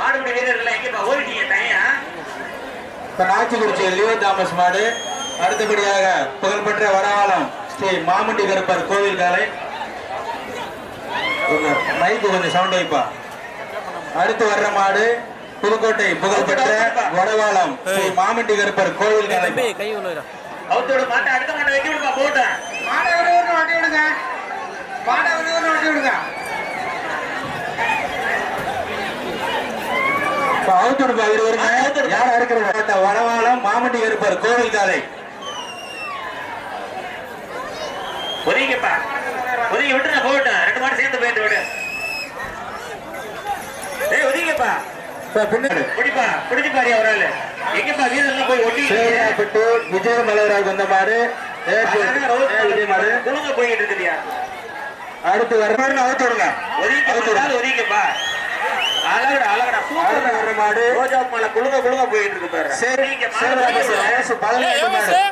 மாடுபிடி வீரர்கள் எங்கப்பா ஓடிட்டீங்க தனியா? இப்ப நாச்சிக்குறிச்சி லியோ தாமஸ் மாடு. அடுத்தபடியாக புகழ்பெற்ற வடவாளம் ஸ்ரீ மாமுண்டி கருப்பர் கோவில் காலை. மைக்கு கொஞ்சம் சவுண்ட் வைப்பா. அடுத்து வர்ற மாடு புதுக்கோட்டை புகழ்பெற்ற வடவாளம் ஸ்ரீ மாமுண்டி கருப்பர் கோவில் காலை. அவத்தோட மாட்டை அடுத்த மாட்டை வெட்டி விடுப்பா போட்டேன். மாடை வட்டி விடுங்க. மாடை வட்டி விடுங்க. வடவாளம் மாமண்டி இருப்பார் கோவில் காலை. ஒதுங்கிப்பா ஒதுங்கி விட்டு நான் போட்டேன். 2 மாடு சேர்ந்து போயிட்டு விடு. ஒதுங்கிப்பா பின்னாடி பிடிப்பா பிடிச்சு பாரு அவரால் எங்கப்பா வீரர்லாம் போய் ஒட்டி விஜய மலராஜ் வந்த மாடு விஜய் மாடு குழுங்க போயிட்டு இருக்குதியா. அடுத்து வர அவுத்து விடுங்க. ஒதுங்கிப்பா அழகடா அழகடா சூப்பர் வர்ற மாடு ரோஜா மாலை குழுங்க குழுங்க போயிட்டு இருக்கு பாரு.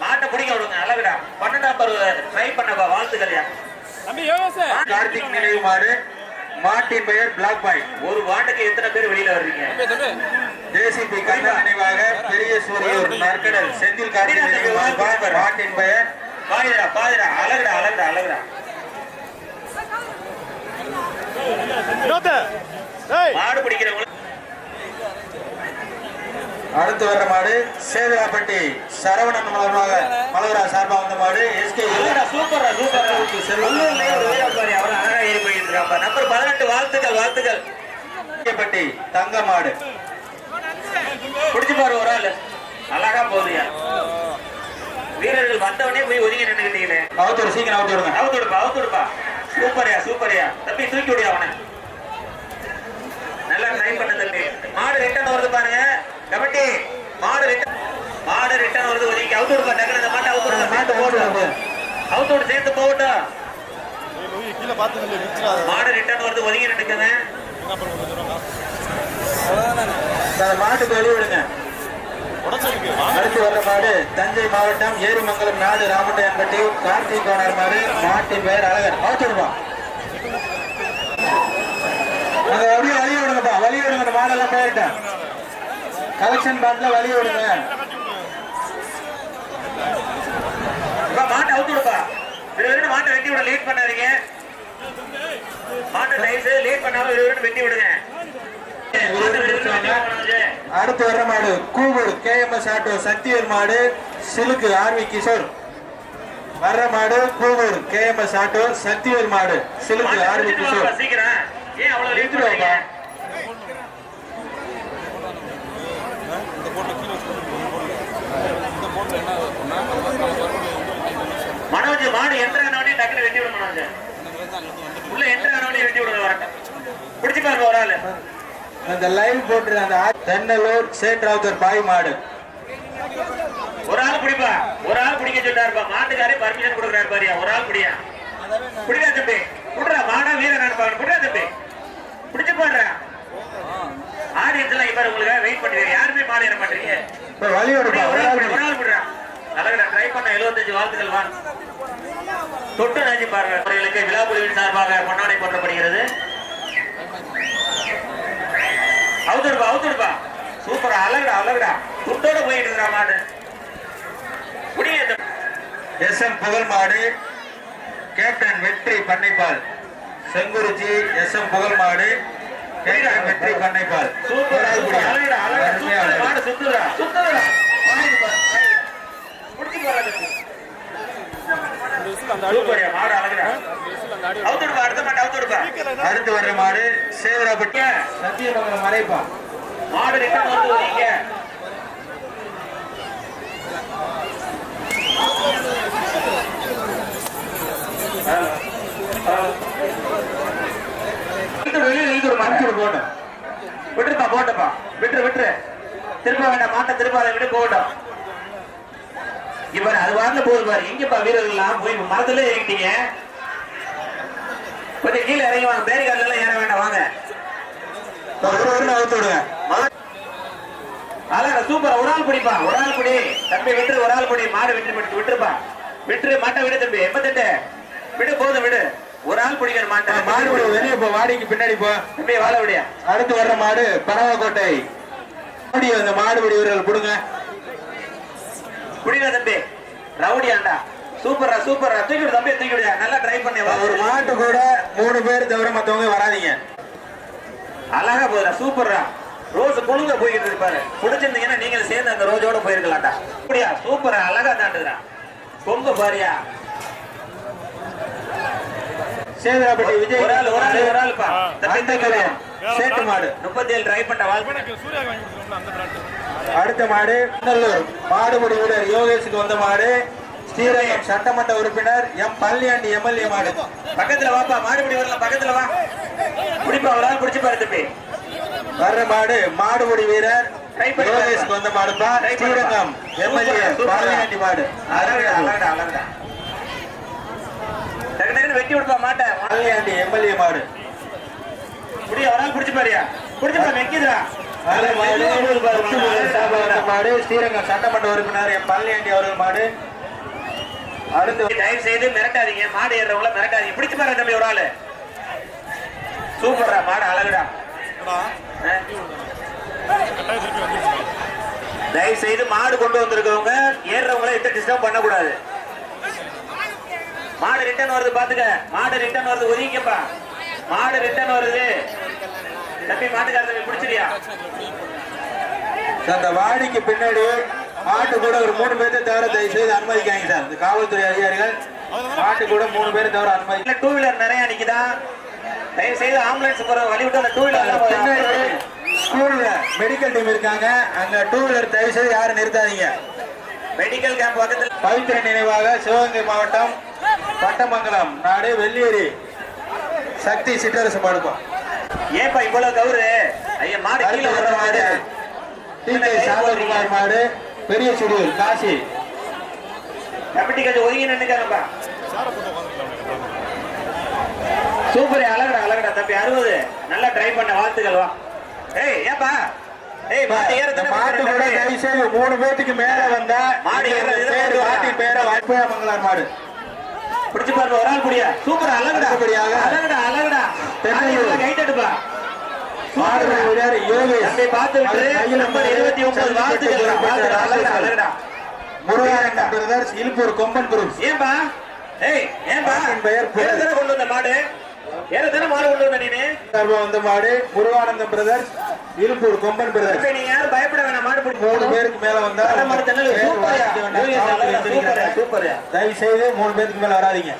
மாட்டை பிடிக்க விடுங்க. அழகடா 12ஆம் பருவ ட்ரை பண்ணப்பா. வாழ்த்துக்கள்யா. கார்த்திக் நினைவு மாடு. மாட்டின் பெயர் பிளாக் பாய். ஒரு வாண்டுக்கு எத்தனை பேர் வெளியில வர்றீங்க? ஜேசிபி கண்ணா நினைவாக பெரிய சூரியூர் நற்கடல் செந்தில் கார்த்திக் நினைவாக மாட்டின் பெயர் பாதிரா பாதிரா. அழகடா அழகடா அழகடா. மாடு பிடிக்கிறவங்க. அடுத்து வர்ற மாடு சேதுராப்பட்டி சரவணன் மலவரா சார்பா வந்த மாடு எஸ்கே. சூப்பரா சூப்பரா அவர் அழகா ஏறி போயிட்டு இருக்காப்பா. நம்பர் 18 வாழ்த்துக்கள் வாழ்த்துக்கள். பட்டி தங்க மாடு பிடிச்சு பாரு ஒரு ஆள் அழகா போகுதுயா. வீரர்கள் வந்தவனே போய் ஒதுங்கி நின்றுக்கிட்டீங்களே. அவுத்தோடு சீக்கிரம் அவுத்து விடுங்க. அவுத்துடுப்பா அவுத்துடுப்பா. சூப்பர்யா சூப்பர்யா. தப்பி தூக்கி விடியா அவனை. நல்லா ட்ரை பண்ண தம்பி. மாடு ரிட்டர்ன் வருது பாருங்க கமிட்டி. மாடு ரிட்டர்ன் வருது. ஒதுக்கி அவுத்துடுப்பா. டக்குனு அந்த மாட்டை அவுத்துடுங்க. மாட்டு போட்டு அவுத்தோடு சேர்த்து போகட்டும். மாடு ரிட்டர்ன் வருது. ஒதுங்கி நின்றுக்குங்க. மாட்டுக்கு வெளியே விடுங்க. அடுத்து வர்ற மாடு தஞ்சை மாவட்டம் ஏரிமங்கலம் நாடு ராமட்டையன்பட்டி கார்த்திக் கோனார் மாடு. மாட்டின் பெயர் அழகர். அவுத்துடுப்பா. அங்க அப்படியே வழி விடுங்கப்பா. வழி விடுங்க. அந்த மாடெல்லாம் போயிட்டேன். கலெக்ஷன் பாட்ல வழி விடுங்க. மாட்டை அவுத்து விடுப்பா. மாட்டை வெட்டி விட லேட் பண்ணாதீங்க. மாட்டை டைஸ் லேட் பண்ணாம வெட்டி விடுங்க. அடுத்து வர்ற மாடு கூவூர் KMS ஆட்டோ சக்திவேல் மாடு சிலுக்கு ஆர்வி கிஷோர். வர்ற மாடு கூவூர் KMS ஆட்டோ சக்திவேல் மாடு சிலுக்கு ஆர்வி கிஷோர். சீக்கிரம் ஏன் அவ்வளவு லேட் பண்றீங்க? மனோஜ் மாடு என்ட்ரு ஆனவனே டக்குனு வெட்டி விட. மனோஜ் உள்ள என்ட்ரு ஆனவனே வெட்டி விடுங்க. வரட்டும் பிடிச்சு பாருங்க ஒரு ஆளு. அந்த லைவ் போட்டு அந்த தென்னலூர் சேட்ராவுத்தர் பாய் மாடு. ஒரு ஆள் பிடிப்பா. ஒரு ஆள் பிடிக்க சொல்லிட்டாருப்பா. மாட்டுக்காரே பர்மிஷன் கொடுக்குறாரு பாரியா. ஒரு ஆள் பிடியா. பிடிக்கா தம்பி. குடுறா மாடா வீரன் குடுறா தம்பி. பிடிச்சு போடுற ஆடியன்ஸ் எல்லாம் இப்ப உங்களுக்கு வெயிட் பண்ணுவீங்க. யாருமே மாடு ஏற மாட்டீங்க. ஒரு ஆள் விடுறா. அழகா ட்ரை பண்ண 75 வாழ்த்துக்கள். வா தொட்டு நாச்சி பாருங்க. அவர்களுக்கு விழாக்குழுவின் சார்பாக பொன்னாடை போற்றப்படுகிறது. அவுத்துடுப்பா அவுத்துடுப்பா. சூப்பரா அழகுடா அழகுடா. துட்டோட போயிட்டு இருக்கிறா மாடு. SM புகழ் மாடு கேப்டன் வெற்றி பண்ணைப்பால் செங்குறிச்சி. SM புகழ் மாடு கேப்டன் வெற்றி பண்ணைப்பால். சூப்பர் அழகுடா அழகுடா. மாடு சுத்துறா சுத்துறா. பிடிச்சு போறாங்க. சூப்பர்யா மாடு அழகுடா. அவுத்துடுப்பா. அடுத்த மாட்டை அவுத்துடுப்பா. அடுத்து வர்ற மாடு சேதுராப்பட்டி சத்தியமங்கலம் மறைப்பா. மாடு ரிட்டர்ன் வந்து நீங்க விட்டுருப்பா. போட்டப்பா விட்டுரு விட்டுரு. திரும்ப வேண்டாம். மாட்டை திரும்ப அதை விட்டு போகட்டும். இவர் அது வாங்க போகுது பாரு. எங்கப்பா வீரர்கள்லாம் போய் மரத்துல ஏறிட்டீங்க. கொஞ்சம் கீழே இறங்கி வாங்க. பேரிகார்ல எல்லாம் ஏற வேண்டாம். வாங்க அவுத்து விடுங்க. அழகா சூப்பர். ஒரு ஆள் பிடிப்பா. ஒரு ஆள் பிடி தம்பி. விட்டுரு. ஒரு ஆள் பிடி. மாடு விட்டு விட்டுருப்பா. விட்டுரு. மாட்டை விடு தம்பி. 88 விடு. போதும் விடு. ஒரு ஆள் பிடிக்கிற மாட்டேன் மாடு வெளியே போ, வாடிக்கு பின்னாடி போ. தம்பி வாழ விடியா. அடுத்து வர்ற மாடு பரவக்கோட்டை. அந்த மாடுபிடி வீரர்கள் கொடுங்க. குடிங்க தம்பி. ரவுடியாண்டா. சூப்பரா சூப்பரா. தூக்கிடு தம்பி தூக்கிடு. நல்லா டிரைவ் பண்ணி வா. ஒரு மாட்டு கூட 3 பேர் தவிர மத்தவங்க வராதீங்க. அழகா போறா சூப்பரா. ரோஸ் குழுங்க போயிட்டு இருப்பாரு. பிடிச்சிருந்தீங்கன்னா நீங்க சேர்ந்து அந்த ரோஜோட போயிருக்கலாம்டா. அப்படியா சூப்பரா அழகா தாண்டுறா. கொங்க பாரியா. சேதுராப்பட்டி விஜய் ஒரு ஆள் பா. சேட்டு மாடு 37 டிரைவ் பண்ண வாழ். அடுத்த மாடு நல்லூர் மாடுபிடி வீரர் யோகேஷுக்கு வந்த மாடு. ஸ்ரீரங்கம் சட்டமன்ற உறுப்பினர் எம் பழனியாண்டி எம்எல்ஏ மாடு. பக்கத்துல வாப்பா. மாடுபிடி வரலாம் பக்கத்துல வா. குடிப்பா ஒரு ஆள் குடிச்சு பாரு தம்பி. வர்ற மாடு மாடுபிடி வீரர் யோகேஷுக்கு வந்த மாடுப்பா. ஸ்ரீரங்கம் எம்எல்ஏ பழனியாண்டி மாடு. அழகா அழகா அழகா. டக்கு வெட்டி விடுப்பா மாட்டேன். பழனியாண்டி எம்எல்ஏ மாடு. குடி ஒரு ஆள் குடிச்சு பாரியா. குடிச்சு பாரு வெக்கிதுடா. மாடு ஸ்ரீரங்கம் சட்டமன்ற உறுப்பினர் எம் பழனியாண்டி அவர்கள் மாடு. அடுத்து தயவு செய்து மிரட்டாதீங்க. மாடு ஏறவங்கள மிரட்டாதீங்க. பிடிச்சு பாரு தம்பி ஒரு ஆளு. சூப்பர்ரா மாடு அழகுடா. தயவு செய்து மாடு கொண்டு வந்திருக்கவங்க ஏறவங்கள இட்ட டிஸ்டர்ப் பண்ணக்கூடாது. மாடு ரிட்டர்ன் வருது பாத்துக்க. மாடு ரிட்டர்ன் வருது ஒதுங்கிக்கப்பா. மாடு ரிட்டர்ன் வருது தம்பி. மாட்டுக்காரர் பிடிச்சிரியா. அந்த வாடிக்கு பின்னாடி மாட்டு கூட ஒரு 3 பேரை தவிர தயவு செய்து அனுமதிக்காங்க சார். இந்த காவல்துறை அதிகாரிகள் மாட்டு கூட 3 பேரை தவிர அனுமதி. 2 வீலர் நிறைய நிக்குதா. தயவு செய்து ஆம்புலன்ஸ் போற வழி விட்டு அந்த 2 வீலர். ஸ்கூல்ல மெடிக்கல் டீம் இருக்காங்க. அங்க 2 வீலர் தயவு செய்து யாரும் நிறுத்தாதீங்க. மெடிக்கல் கேம்ப் பக்கத்தில் பவித்திர நினைவாக சிவகங்கை மாவட்டம் பட்டமங்கலம் நாடு வெள்ளியேரி சக்தி சிற்றரசு மாடுப்போம். ஏப்பா இவ்வளவு கவுரு. ஐயா மாடு கீழே வர மாடு. சாந்தகுமார் மாடு பெரிய சுடியூர் காசி. கமிட்டி கொஞ்சம் ஒதுங்கி நின்னுக்காங்கப்பா. சூப்பர் அழகடா அழகடா தம்பி. 60 நல்லா ட்ரை பண்ண வாழ்த்துக்கள். வா. ஏய் ஏப்பா. ஏய் மாடு ஏறதுல மாட்டு கூட தயவு செய்து 3 பேருக்கு மேல வந்தா மாடு ஏறது மாட்டின் பேரை வாய்ப்பமங்கலார் மாடு. பிடிச்சு பாருங்க ஒரு ஆள் புடியா. சூப்பர் அழகடா அழகடா அழகடா. கைட் எடுப்பா. மாடு வீரர் யோகேஷ் தம்பி பார்த்து விட்டு நம்பர் 29 வாழ்த்துக்கள். அழகடா அழகடா. Muruganandam brothers Iluppur Komban group. ஏன்பா. ஏய் ஏன்பா பெயர் பேர கொண்டு வந்த மாடு. ஏறதான மாடு கொண்டு வந்த நீனே. வந்த மாடு முருகானந்தம் பிரதர்ஸ் இலுப்பூர் கொம்பன் பிரதர்ஸ். நீங்க யாரும் பயப்பட வேணாம். மாடு 3 பேருக்கு மேல வந்தா சூப்பர். தயவு செய்து 3 பேருக்கு மேல வராதீங்க.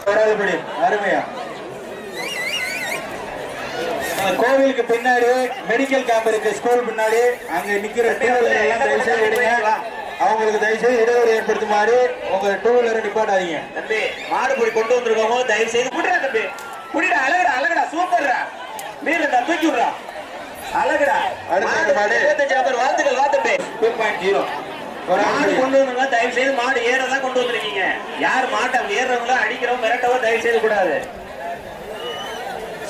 வராதுபடி அருமையா. கோவிலுக்கு பின்னாடி மெடிக்கல் கேம்ப் இருக்கு. ஸ்கூல் பின்னாடி அங்க நிக்கிற 2 வீலர் எல்லாம் தயவு செய்து எடுங்க. அவங்களுக்கு தயவு செய்து இடைவெளி ஏற்படுத்துமாறு உங்க 2 வீலரை நிப்பாட்டாதீங்க. தம்பி மாடு போய் கொண்டு வந்திருக்கோமோ தயவு செய்து குடிடா தம்பி. குடிடா அழகடா அழகடா சூப்பர்ரா. மீறடா தூக்கி விடுறா. அழகடா. அடுத்த மாடு 25 நம்பர் வாழ்த்துக்கள். வா தம்பி. 2.0 மாடு கொண்டு வந்தவங்க தயவு செய்து மாடு ஏறதான் கொண்டு வந்திருக்கீங்க. யார் மாட்டை ஏறவங்கள அடிக்கிறோம் மிரட்டவோ தயவு செய்து கூடாது.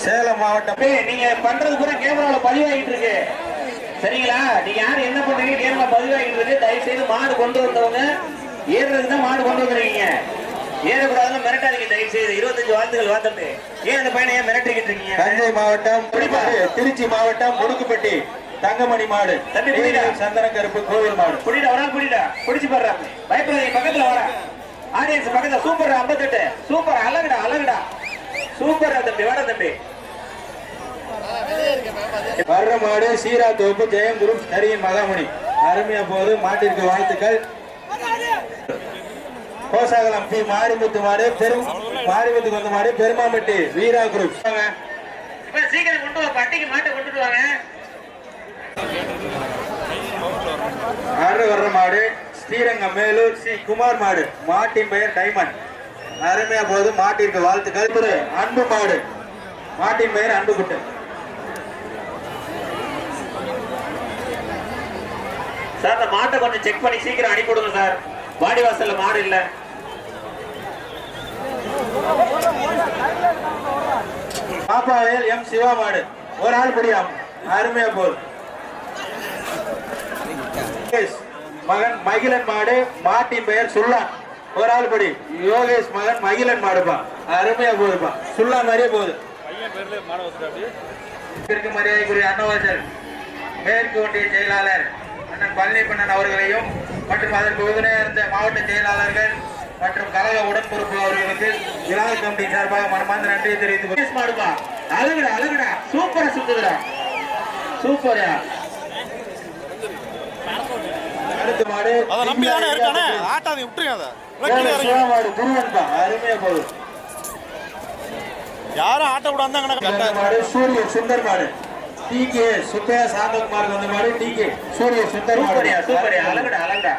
சேலம் மாவட்டம். நீங்க பண்றது கூட கேமரால பதிவாகிட்டு இருக்கு. சரிங்களா. நீங்க யாரு என்ன பண்றீங்க கேமரா பதிவாகிட்டு இருக்கு. தயவு செய்து மாடு கொண்டு வந்தவங்க ஏறதுக்கு தான் மாடு கொண்டு வந்துருக்கீங்க. ஏறக்கூடாதுன்னு மிரட்டாதீங்க தயவு செய்து. 25 வாழ்த்துக்கள். வா தம்பி. ஏன் அந்த பையனை ஏன் மிரட்டிக்கிட்டு இருக்கீங்க. தஞ்சை மாவட்டம் திருச்சி மாவட்டம் முடுக்குப்பட்டி தங்கமணி மாடு. தம்பி சந்தன கருப்பு கோவில் மாடு. புடிடா ஒரு நாள் புடிடா. புடிச்சு பாடுறா. பயப்படாதீங்க பக்கத்துல வர. ஆடியன்ஸ் பக்கத்துல. சூப்பர் 58. சூப்பர் அழகுடா அழகுடா. சூப்பர் தம்பி. வர தம்பி. வர்ற மாடு சீரா தோப்பு ஜெயம் குரூப் நரியின் மகாமணி. அருமையா போது. மாட்டிற்கு வாழ்த்துக்கள். கோசாகலம் பி மாரிமுத்து மாடு மாரிமுத்துக்கு வந்த மாடு பெருமாம்பட்டி வீரா குரூப். சீக்கிரம் கொண்டு வா. பட்டிக்கு மாட்டை கொண்டுட்டு வாங்க. வர்ற மாடு ஸ்ரீரங்கம் மேலூர் சி குமார் மாடு. மாட்டின் பெயர் டைமண்ட். அருமையா போது. மாட்டிற்கு வாழ்த்துக்கள். அன்பு மாடு. மாட்டின் பெயர் அன்பு குட்டு. சார் இந்த மாட்டை கொஞ்சம் செக் பண்ணி சீக்கிரம் அனுப்பிவிடுங்க சார். வாடிவாசல்ல மாடு இல்ல. பாப்பாவேல் எம் சிவா மாடு. ஒரு ஆள் படியாம். அருமையா போல். மகன் மகிழன் மாடு. மாட்டின் பெயர் சுல்லான். ஒரு ஆள் படி. யோகேஷ் மகன் மகிழன் மாடுப்பா. அருமையா போகுதுப்பா, சுல்லா மாதிரியே போகுது. மரியாதைக்குரிய அன்னவாசர் மேற்கு ஒன்றிய செயலாளர் அண்ணன் பழனிப்பண்ணன் அவர்களையும் மற்றும் அதற்கு உறுதுணையாக இருந்த மாவட்ட செயலாளர்கள் மற்றும் கழக உடன்பொறுப்பு அவர்களுக்கு விழா கமிட்டி சார்பாக மனமார்ந்த நன்றியை தெரிவித்து மாடுப்பா. அழகுடா அழகுடா, சூப்பரா சுத்துதுடா, சூப்பரா. அடுத்த மாடு நம்பிதானே இருக்கானே, ஆட்டாதீங்க, விட்டுருங்க அதை. மாடு குருவன்பா, அருமையா போகுது. யாரும் ஆட்ட கூட இந்த மாடு சூரிய சுந்தர் மாடு, டிகே சுப்பையா சாந்தகுமாருக்கு வந்த மாடு, டிகே சூரிய சுந்தர் மாடு. சூப்பரியா சூப்பரியா, அழகுடா அழகுடா.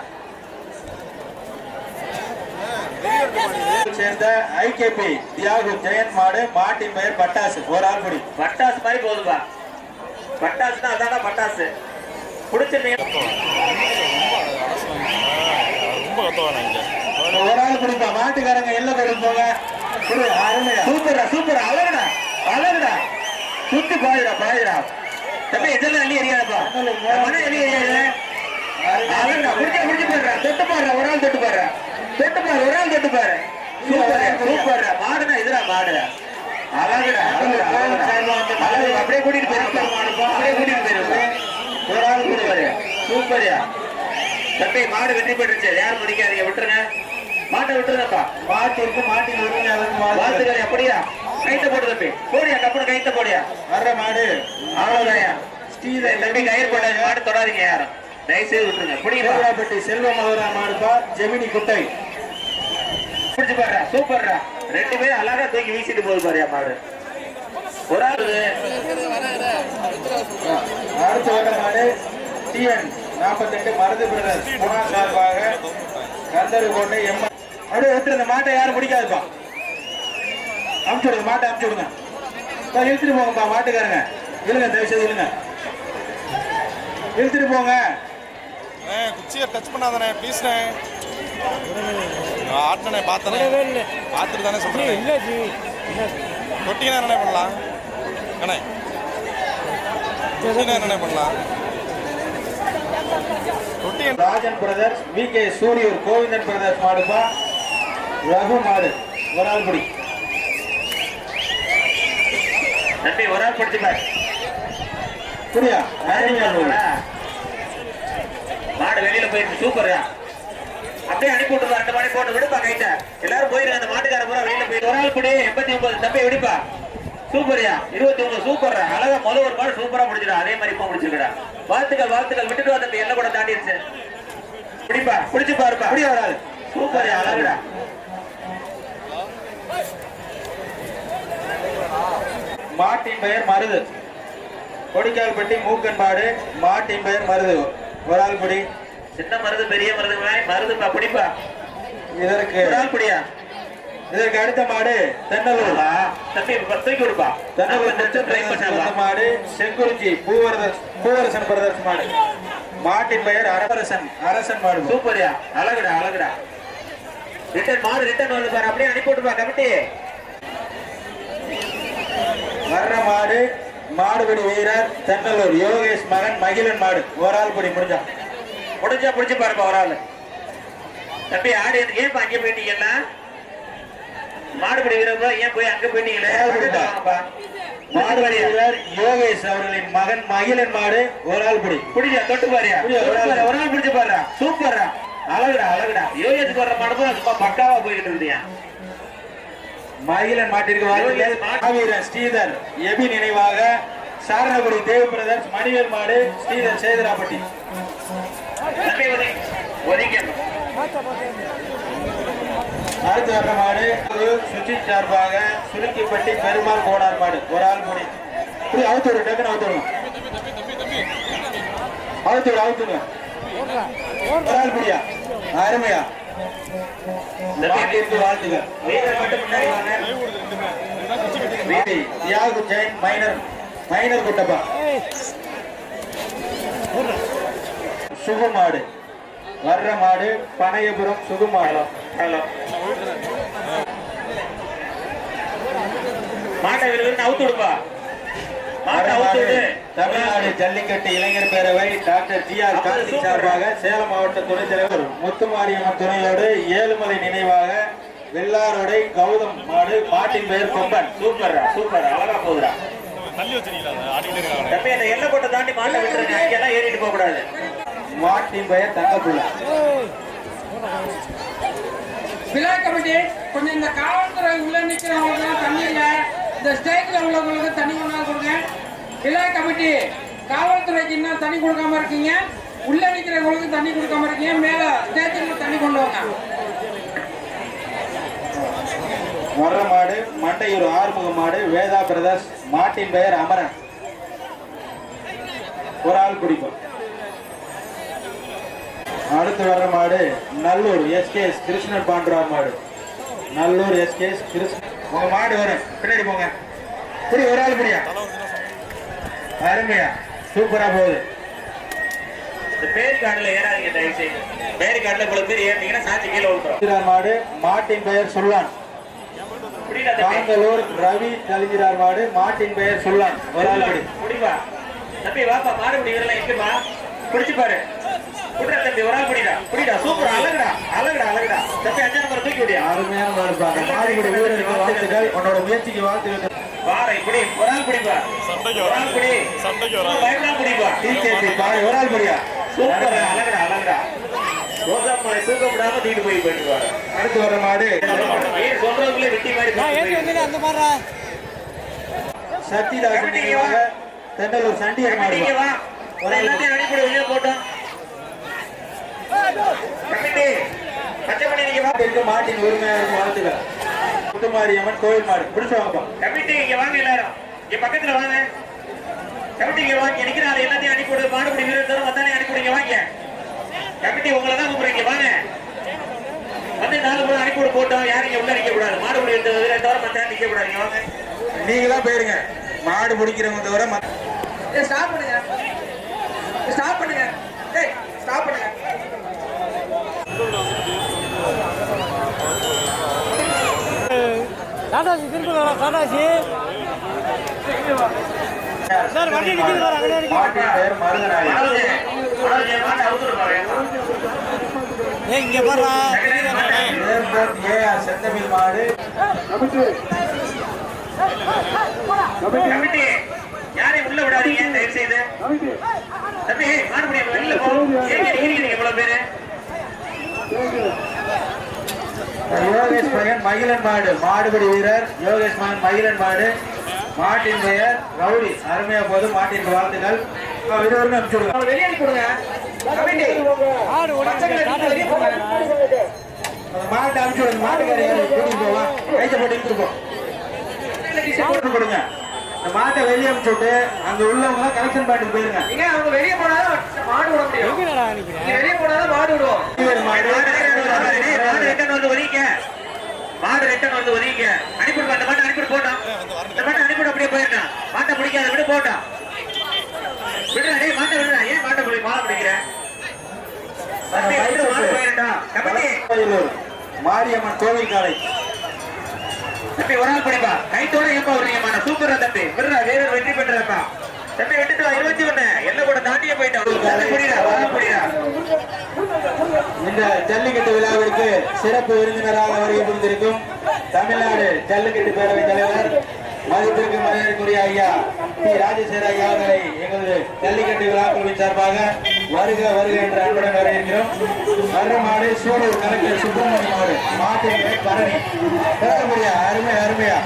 சேர்ந்த ஐகேபி தியாகு ஜெயன் மாடு, மாட்டின் பெயர் பட்டாசு, ஒரு ஆள் குடி. பட்டாசு மாதிரி போகுதுப்பா. பட்டாசுனா அதானா பட்டாசு. குடிச்சிருந்தீங்க ஒரு ஆள் குடிப்பா, மாட்டுக்காரங்க எல்லாம் கொடுப்போங்க. அருமையா சூப்பரா சூப்பரா, அழகுடா அழகுடா. சுத்தி பாயுடா பாயுடா. தம்பி இதெல்லாம் அள்ளி எரியாதப்பா, மன எலி எரியாது. அழகுடா, முடிச்சு போடுறா, தொட்டு பாடுறா, ஒரு ஆள் தொட்டு பாடுறா, தொட்டு பாரு, ஒரு ஆள் தொட்டு பாரு. சூப்பரா சூப்பரா. மாடுனா இதுடா மாடு. அழகுடா அழகுடா அழகு. அப்படியே கூட்டிட்டு போயிருப்பா, அப்படியே கூட்டிட்டு போயிருப்பா. ஒரு ஆள் கூட பாரு, சூப்பரியா. தம்பி மாடு வெற்றி பெற்றுச்சு, யாரும் முடிக்காதீங்க, விட்டுருங்க, மாட்டை விட்டுருங்கப்பா. மாட்டிற்கு மாட்டின் உரிமையாளருக்கு வாழ்த்துக்கள். அப்படியா, கைத்த போடு தம்பி, போடியா கப்புனு கைத்த போடியா. வர்ற மாடு அவ்வளவுதான். ஸ்ரீதர் தம்பி கயிறு போட மாடு தொடாதீங்க யாரும், தயவுசெய்து விட்டுருங்க. புடிங்க சேவராப்பட்டி செல்வ மகரா மாடுப்பா, ஜெமினி குட்டை. பிடிச்சு பாடுறா, சூப்பர்ரா. ரெண்டு பேரும் அழகா தூக்கி வீசிட்டு போகுது பாரியா மாடு. ஒரு ஆள் அடுத்து வர மாடு டிஎன் 48 மருது பிரதர் புனா சார்பாக கந்தருக்கோட்டை எம். அப்படியே விட்டு இந்த மாட்டை யாரும் பிடிக்காதுப்பா, அமுச்சு விடுங்க, மாட்டை அமுச்சு விடுங்க. இழுத்துட்டு போங்கப்பா மாட்டுக்காரங்க, இழுங்க, தயவு செய்து இழுங்க, இழுத்துட்டு போங்க. குச்சியை டச் பண்ணாதானே ப்ளீஸ்ண்ணே. ஆட்டினே பார்த்தனே, பார்த்துட்டு தானே சொல்கிறேன். தொட்டினா என்ன பண்ணலாம் அண்ணே, தொட்டினா என்ன பண்ணலாம். Thotti Rajan brothers VK Suriyur Govindan brothers மாடுப்பா, ரகு மாடு, ஒரு ஆள் பிடி. தம்பி ஒரு ஆள் பிடிச்சு பாரு. புரியா மாடு வெளியில போயிருக்கு, சூப்பரா. அப்படியே அனுப்பி விட்டுருவா, ரெண்டு மாடி போட்டு விடுப்பா கைட்ட. எல்லாரும் போயிருங்க, அந்த மாட்டுக்கார பூரா வெளியில போயிட்டு. ஒரு ஆள் பிடி 89 தம்பி விடுப்பா. சூப்பரியா 21 சூப்பர். அழகா முதல் ஒரு மாடு சூப்பரா முடிச்சிடா, அதே மாதிரி இப்ப முடிச்சிருக்கா. வாழ்த்துக்கள் வாழ்த்துக்கள். விட்டுட்டு வா தம்பி, எல்லாம் கூட தாண்டிடுச்சு. பிடிப்பா, பிடிச்சு பாருப்பா. அப்படியே ஒரு ஆள். சூப்பரியா அழகுடா. மாட்டின் பெயர் மருது, கொடிக்கால்பட்டி மூக்கன் மாடு, மாட்டின் பெயர் மருது, ஒரு ஆள் பிடி. சின்ன மருது பெரிய மருது மருதுப்பா, பிடிப்பா. இதற்கு ஒரு ஆள் பிடியா. இதற்கு அடுத்த மாடு தென்னலூர் தம்பி தூக்கி விடுப்பா. தென்னலூர் ட்ரை பண்ண மாடு, செங்குறிச்சி பூவரசன் பிரதர்ஸ் மாடு, மாட்டின் பெயர் அரசன் மாடு. சூப்பரியா அழகுடா அழகுடா. ரிட்டர்ன் மாடு ரிட்டர்ன் வந்து பாரு, அப்படியே அனுப்பி விட்டுப்பா கமிட்டி. வர்ற மாடு மாடுபிடி வீரர் தென்னலூர் யோகேஷ் மகன் மகிழன் மாடு, ஒரு ஆள் பிடி. முடிஞ்சா பிடிச்சு பாருப்பா ஒரு ஆள். தம்பி ஆடு ஏன் அங்கே போயிட்டீங்கன்னா, மாடுபிடி வீரர் ஏன் போய் அங்க போயிட்டீங்களே. மாடுபிடி வீரர் யோகேஷ் அவர்களின் மகன் மகிழன் மாடு, ஒரு ஆள் பிடி. பிடிச்சா தொட்டு பாரியா, ஒரு ஆள் பிடிச்சு பாருடா. சூப்பர்ரா அழகுடா அழகுடா. யோகேஷ் வர்ற மாடுதான் சும்மா பக்காவா போய்கிட்டு இருந்தியா. மகிழன் மாட்டிற்கு வாழ்த்துக்கள். ஸ்ரீதர் எபி நினைவாக சாரணகுடி தேவ் பிரதர்ஸ் மணிவேல் மாடு, ஸ்ரீதர் சேதுராப்பட்டி. அடுத்து வர்ற மாடு சுஜித் சார்பாக சுருக்கிப்பட்டி பெருமாள் கோடார் மாடு, ஒரு ஆள் முடி. அவுத்து விடு, டக்குன்னு அவுத்து விடுங்க, அவுத்துங்க, ஒரு ஆள் முடியா. அருமையா வாழ்த்துக்கள். தியாகு ஜெயின் மைனர் குட்டப்பா, சுகுமாடு. வர்ற மாடு பனையபுரம் சுகுமாடு. மாட்டை அவுத்து விடுப்பா. தமிழ்நாடு ஜல்லிக்கட்டு இளைஞர் பேரவை டாக்டர் ஜி ஆர் கார்த்திக் சார்பாக சேலம் மாவட்ட துணைத் தலைவர் முத்துமாரியம்மன் துணையோடு ஏழுமலை நினைவாக வெள்ளாரோடை கௌதம் மாடு மாட்டின் பெயர் கொம்பன். சூப்பர் சூப்பர், அழகா போகுதுடா தள்ளி வச்சிருக்கீங்களா ஆடிக்கிட்டே இருக்காங்க. தம்பி. அந்த எல்லை கோட்டை தாண்டி மாட்டை விட்டுருங்க, இங்கெல்லாம் ஏறிட்டு போக கூடாது. மாட்டின் பெயர் தங்கப்புள்ள. விழா கமிட்டி கொஞ்சம் இந்த காவல்துறை உள்ள நிக்கிறவங்களுக்கு தண்ணி இல்ல, இந்த ஸ்டேஜ்ல உள்ளவங்களுக்கு தண்ணி கொண்டாந்து கொடுங்க. விழா கமிட்டி காவல்துறைக்கு இன்னும் தண்ணி கொடுக்காம இருக்கீங்க, உள்ள நிக்கிறவங்களுக்கு தண்ணி கொடுக்காம இருக்கீங்க, மேல ஸ்டேஜுக்கு தண்ணி கொண்டு வாங்க. வர்ற மாடு மண்டையூர் ஆறுமுக மாடு வேதா பிரதர்ஸ். மாட்டின் பெயர் அமரன். ஒரு ஆள் பிடிக்கும். அடுத்து வர்ற மாடு நல்லூர் எஸ்கேஎஸ் கிருஷ்ணன் பாண்டராவ் மாடு. நல்லூர் எஸ்கேஎஸ் கிருஷ்ணன். உங்க மாடு வரும், பின்னாடி போங்க. புடி, ஒரு ஆள் புடியா. அருமையா, சூப்பரா போகுது. இந்த பேரி கார்டுல ஏறாதீங்க தயவு செய்து. பேரி கார்டுல இவ்வளவு பேர் ஏறினீங்கன்னா சாட்சி கீழே விழுந்துரும். மாடு மாட்டின் பெயர் சொல்லான். புரியல தம்பி. காங்கலூர் ரவி கலிஞ்சிரார் மாடு மாட்டின் பெயர் சொல்லான். ஒரு ஆள் பிடி. புடிப்பா தம்பி, வாப்பா. மாடு பிடி இதெல்லாம் எங்கப்பா பிடிச்சு பாரு. புடிடா தம்பி, ஒரு ஆள் புடிடா. புடிடா, சூப்பர், அழகுடா அழகுடா அழகுடா தம்பி. 5 நம்பர் தூக்கி விடியா. அருமையான மாடு பாருங்க. மாடுபடி வீரருக்கு வாழ்த்துக்கள். உன்னோட முயற்சிக்கு வாழ்த்துக்கள். பாறை புடி, ஒரு ஆள் புடிப்பா. சண்டைக்கு ஒரு ஆள் புடி, சண்டைக்கு பயப்படாம புடிப்பா. டிகேசி பாரு, ஒரு ஆள் புடியா. சூப்பர், அழகுடா அழகுடா. ரோசாமலை தூக்க விடாம தூக்கிட்டு போயிட்டு வாங்க. அடுத்து வர மாடு வீடு சொல்றதுக்குள்ளே வெட்டி மாதிரி அந்த மாதிரி சத்திதாசன் தென்னலூர் சண்டியர் மாடு. நீங்க வா. ஒரு எல்லாத்தையும் ரெடி பண்ணி வெளியே போட்டோம். கமிட்டி பச்சை பண்ணி நீங்க வா. மாட்டின் உரிமையாளருக்கு வாழ்த்துக்கள். முத்துமாரியம்மன் கோயில் மாடு. பிடிச்சு வாங்கப்பா. கமிட்டி இங்க வாங்க, எல்லாரும் இங்க பக்கத்துல வாங்க. கமிட்டி இங்க வாங்க, நிக்கிற ஆளு எல்லாத்தையும் அனுப்பிவிடு. மாடுபடி வீரர் தரும் வந்தானே அனுப்பிவிடுங்க. வாங்க கமிட்டி, உங்களை தான் கூப்பிடுறீங்க. வாங்க வந்து 4 பேரும் அனுப்பிவிடு போட்டோம். யாரும் இங்க உள்ள நிக்க கூடாது. மாடுபடி வீரர் தவிர மத்த நிக்க கூடாது. வாங்க, நீங்க தான் போயிருங்க. மாடு பிடிக்கிறவங்க தவிர ஸ்டாப் பண்ணுங்க, ஸ்டாப் பண்ணுங்க, ஸ்டாப் பண்ணுங்க. காட்டாசி திருப்பி வரலாம். காட்டாசி சார் வண்டி நிக்குது பாரு, அங்கடே நிக்குது. மாட்டின் பெயர் மருதநாயகி. மாட்டை அவுத்துட்டு பாருங்க. இங்க பாரு. ஏர்போர்ட் ஏஆர் செந்தமிழ் மாடு. கமிட்டி யாரையும் உள்ள விடாதீங்க தயவு செய்து. தம்பி, மாடுபடி வெளியில போ. ஏங்க நீங்க எவ்வளவு பேரு? யோகேஷ் மகன் மகிழன் மாடு. மாடுபடி வீரர் யோகேஷ் மகன் மகிழன் மாடு. மாட்டின் பெயர் ரவுடி. அருமையா போது. மாட்டின் வாழ்த்துக்கள். இருவருமே அனுப்பிச்சுடுங்க. வெளியே கொடுங்க. கமிட்டி வெளியே போங்க. அந்த மாட்டை அனுப்பிச்சுடுங்க. மாட்டுக்காரி கூட்டிட்டு போவா. கைத்த போட்டு இழுத்துட்டு போ. போட்டு கொடுங்க. இந்த மாட்டை வெளியே அனுப்பிச்சுட்டு அங்க உள்ளவங்க கலெக்ஷன் பாட்டுக்கு போயிருங்க. நீங்க அவங்க வெளியே போனாதான் மாடு விட முடியும். நீங்க வெளியே போனாதான் மாடு விடுவோம். மாடு மாடு ரிட்டர்ன் வந்து ஒதுங்க. மாடு ரிட்டர்ன் வந்து ஒதுங்க. அனுப்பிவிடுங்க. அந்த மாட்டை அனுப்பிட்டு போட்டோம். இந்த மாட்டை அனுப்பிவிட அப்படியே போயிருந்தேன். மாட்டை பிடிக்காத விட போட்டோம். விடுறா, டேய் மாட்டை விடுறா. ஏன் மாட்டை பிடி மாலை பிடிக்கிறேன்? மாடு போயிருந்தா கமிட்டி. மாரியம்மன் கோவில் காலை. தம்பி, ஒரு ஆள் பிடிப்பா. கைத்தோட ஏப்பா விடுறீங்க. சூப்பரா தம்பி. விடுறா, வீரர் வெற்றி பெற்றப்பா. தம்பி விட்டுட்டு 21 எல்லாம் கூட தாண்டியே போயிட்டான். புரியுதா? புரியுதா? இந்த ஜல்லிக்கட்டு விழாவிற்கு சிறப்பு விருந்தினராக வருகை புரிந்திருக்கும் தமிழ்நாடு ஜல்லிக்கட்டு பேரவைத் தலைவர் மதிப்பிற்கு மரியாதைக்குரிய ஐயா பி ராஜசேகர் ஐயா அவர்களை எங்களது ஜல்லிக்கட்டு விழா குழுவின் சார்பாக வருக வருக என்ற அன்புடன் வரவேற்கிறோம். வர்ற மாடு சூலூர் கலெக்டர் சுப்பிரமணியம் மாடு. மாட்டின் பரணி. அருமையா அருமையா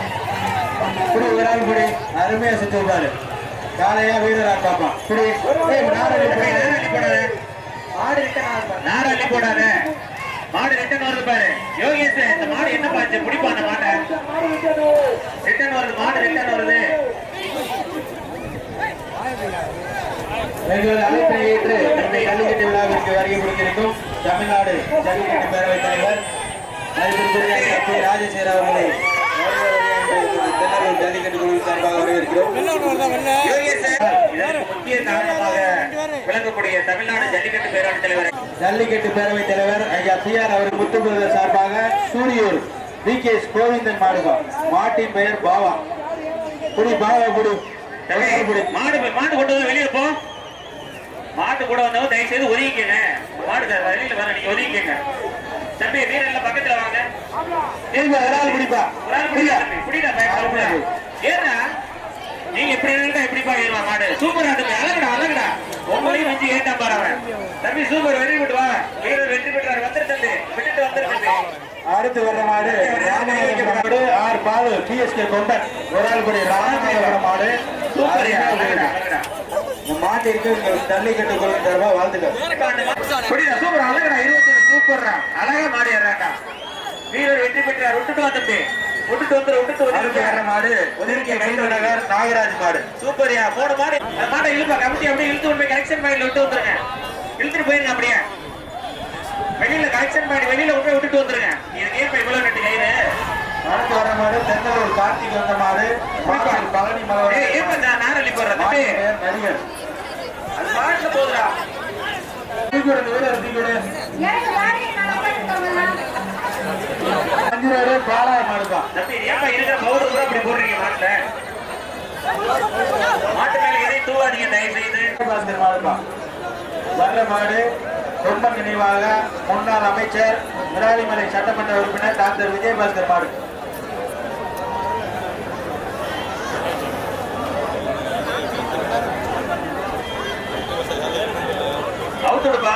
புடி. ஒரு ஆள் புடி. அருமையா செஞ்சிருப்பாரு. காலையா வீரரா பாப்பா. புடி. நாடு அள்ளி போடாத. மாடு ரிட்டர்ன் வருது பாரு. யோகேஷ், இந்த மாடு என்ன பாச்சு? பிடிப்பா அந்த மாட்டை. ரிட்டர்ன் வருது. மாடு ரிட்டர்ன் வருது. எங்களது அழைப்பை ஏற்று இந்த ஜல்லிக்கட்டு விழாவிற்கு வருகை புரிந்திருக்கும் தமிழ்நாடு ஜல்லிக்கட்டு பேரவைத் தலைவர் மதிப்பிற்குரிய பி ராஜசேகர் அவர்களை தென்னலூர் ஜல்லிக்கட்டு குழுவின் சார்பாக வரவேற்கிறோம். யோகேஷ், இதற்கு முக்கிய காரணமாக விளங்கக்கூடிய தமிழ்நாடு ஜல்லிக்கட்டு பேரவைத் தலைவர் ஜல்லிக்கட்டு பேரவைத் தலைவர் ஐயா பிஆர் அவர் முத்துப்பிரதர் சார்பாக சூரியூர் விகேஎஸ் கோவிந்தன் மாடுகம். மாட்டின் பெயர் பாவா. புடி பாவா புடி. மாடு மாட்டு கொண்டு வந்து வெளியே போ. மாட்டு கூட வந்தவங்க தயவு செய்து ஒதுக்கிங்க. மாடு வெளியில வர நீங்க ஒதுக்கிங்க. தம்பி வீரர்ல பக்கத்துல வாங்க. ஒரு ஆள் பிடிப்பா. ஒரு ஆள் புடிடா தம்பி, புடிடா பயப்படாத. ஏன்னா நீங்க இப்படி இருந்தா எப்படிப்பா ஏறுவா மாடு? சூப்பரா தம்பி, அழகுடா அழகுடா. உங்களையும் வச்சு ஏட்டா பாரு அவன். தம்பி சூப்பர், வெரி குட். வா வீரர் வெற்றி பெற்றார். வந்துரு தம்பி, விட்டுட்டு வந்துரு தம்பி. அடுத்து வர்ற மாடு ராமநாதபுரம் மாடு ஆர் பாலு பிஎஸ்கே கொம்பன். ஒரு ஆள் படி ராமநாதபுரம் மாடு. சூப்பரியா, அழகுடா அழகுடா. இந்த மாட்டிற்கு ஜல்லிக்கட்டு குழு தரவா வாழ்த்துக்கள். புரியுதா? சூப்பர், அழகுடா. 21 சூப்பர்ரா, அழகா மாடி ஏறாண்டா. வீரர் வெற்றி பெற்றார். விட்டுட்டு வா தம்பி, விட்டுட்டு வந்துரு, விட்டுட்டு அடுத்து வர்ற வந்து. மாடு ஒதுக்கி நகர் நாகராஜ் மாடு. சூப்பரியா, போன மாடு. அந்த மாட்டை இழுப்பா, கமிட்டி அப்படியே இழுத்து போய் கரெக்ஷன் பாயிண்ட்ல விட்டு வந்துருங்க. இழுத்துட்டு போயிருங்க அப்படியே. வெளியில கரெக்ஷன் பாயிண்ட் வெளியில விட்டுட்டு வந்துருங்க. இதுக்கு ஏன் இவ்வளவு நட்டு கயிறு? அடுத்து வர மாடு தென்னலூர் கார்த்திக் வந்த மாடு. பழனி மலை ஏன் நாரளி போடுற தம்பி? நடிகர் அது மாட்டுல போகுதுடா. பாலா மாடுதான். தம்பி ஏப்பா இருக்கிற பவுடர் கூட அப்படி போடுறீங்க மாட்டுல? மாட்டு மேல எதையும் தூவாதீங்க தயவு செய்து. விஜயபாஸ்கர் மாடுதான். வர்ற மாடு கொம்பன் நினைவாக முன்னாள் அமைச்சர் விராலிமலை சட்டமன்ற உறுப்பினர் டாக்டர் விஜயபாஸ்கர் மாடு. அவுத்துடுப்பா.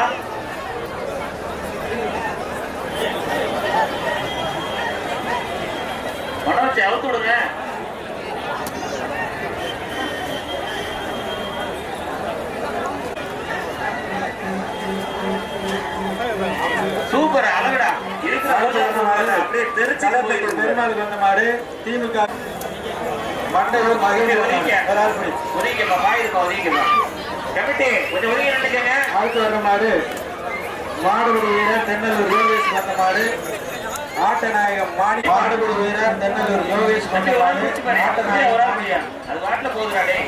மனோஜ் அவுத்து விடுங்க. சூப்பர், அழகுடா. இருக்கிற அப்படியே தெரிச்சு போயிருக்கு. பெருமாளுக்கு வந்த மாடு திமுக மண்டபம் ஒதுங்கிப்பா, பாயுதுப்பா, ஒதுங்கிப்பா. கமிட்டி கொஞ்சம் ஒதுங்கி நினைக்கங்க. அடுத்து வர்ற மாடு மாடுபிடி வீரர் தென்னலூர் யோகேஷ் வந்த மாடு. ஆட்டநாயகம் மாடுபிடி வீரர் தென்னலூர் யோகேஷ் வந்த மாடு. ஆட்டநாயகம் அது வாட்டில போகுதுடா டேய்.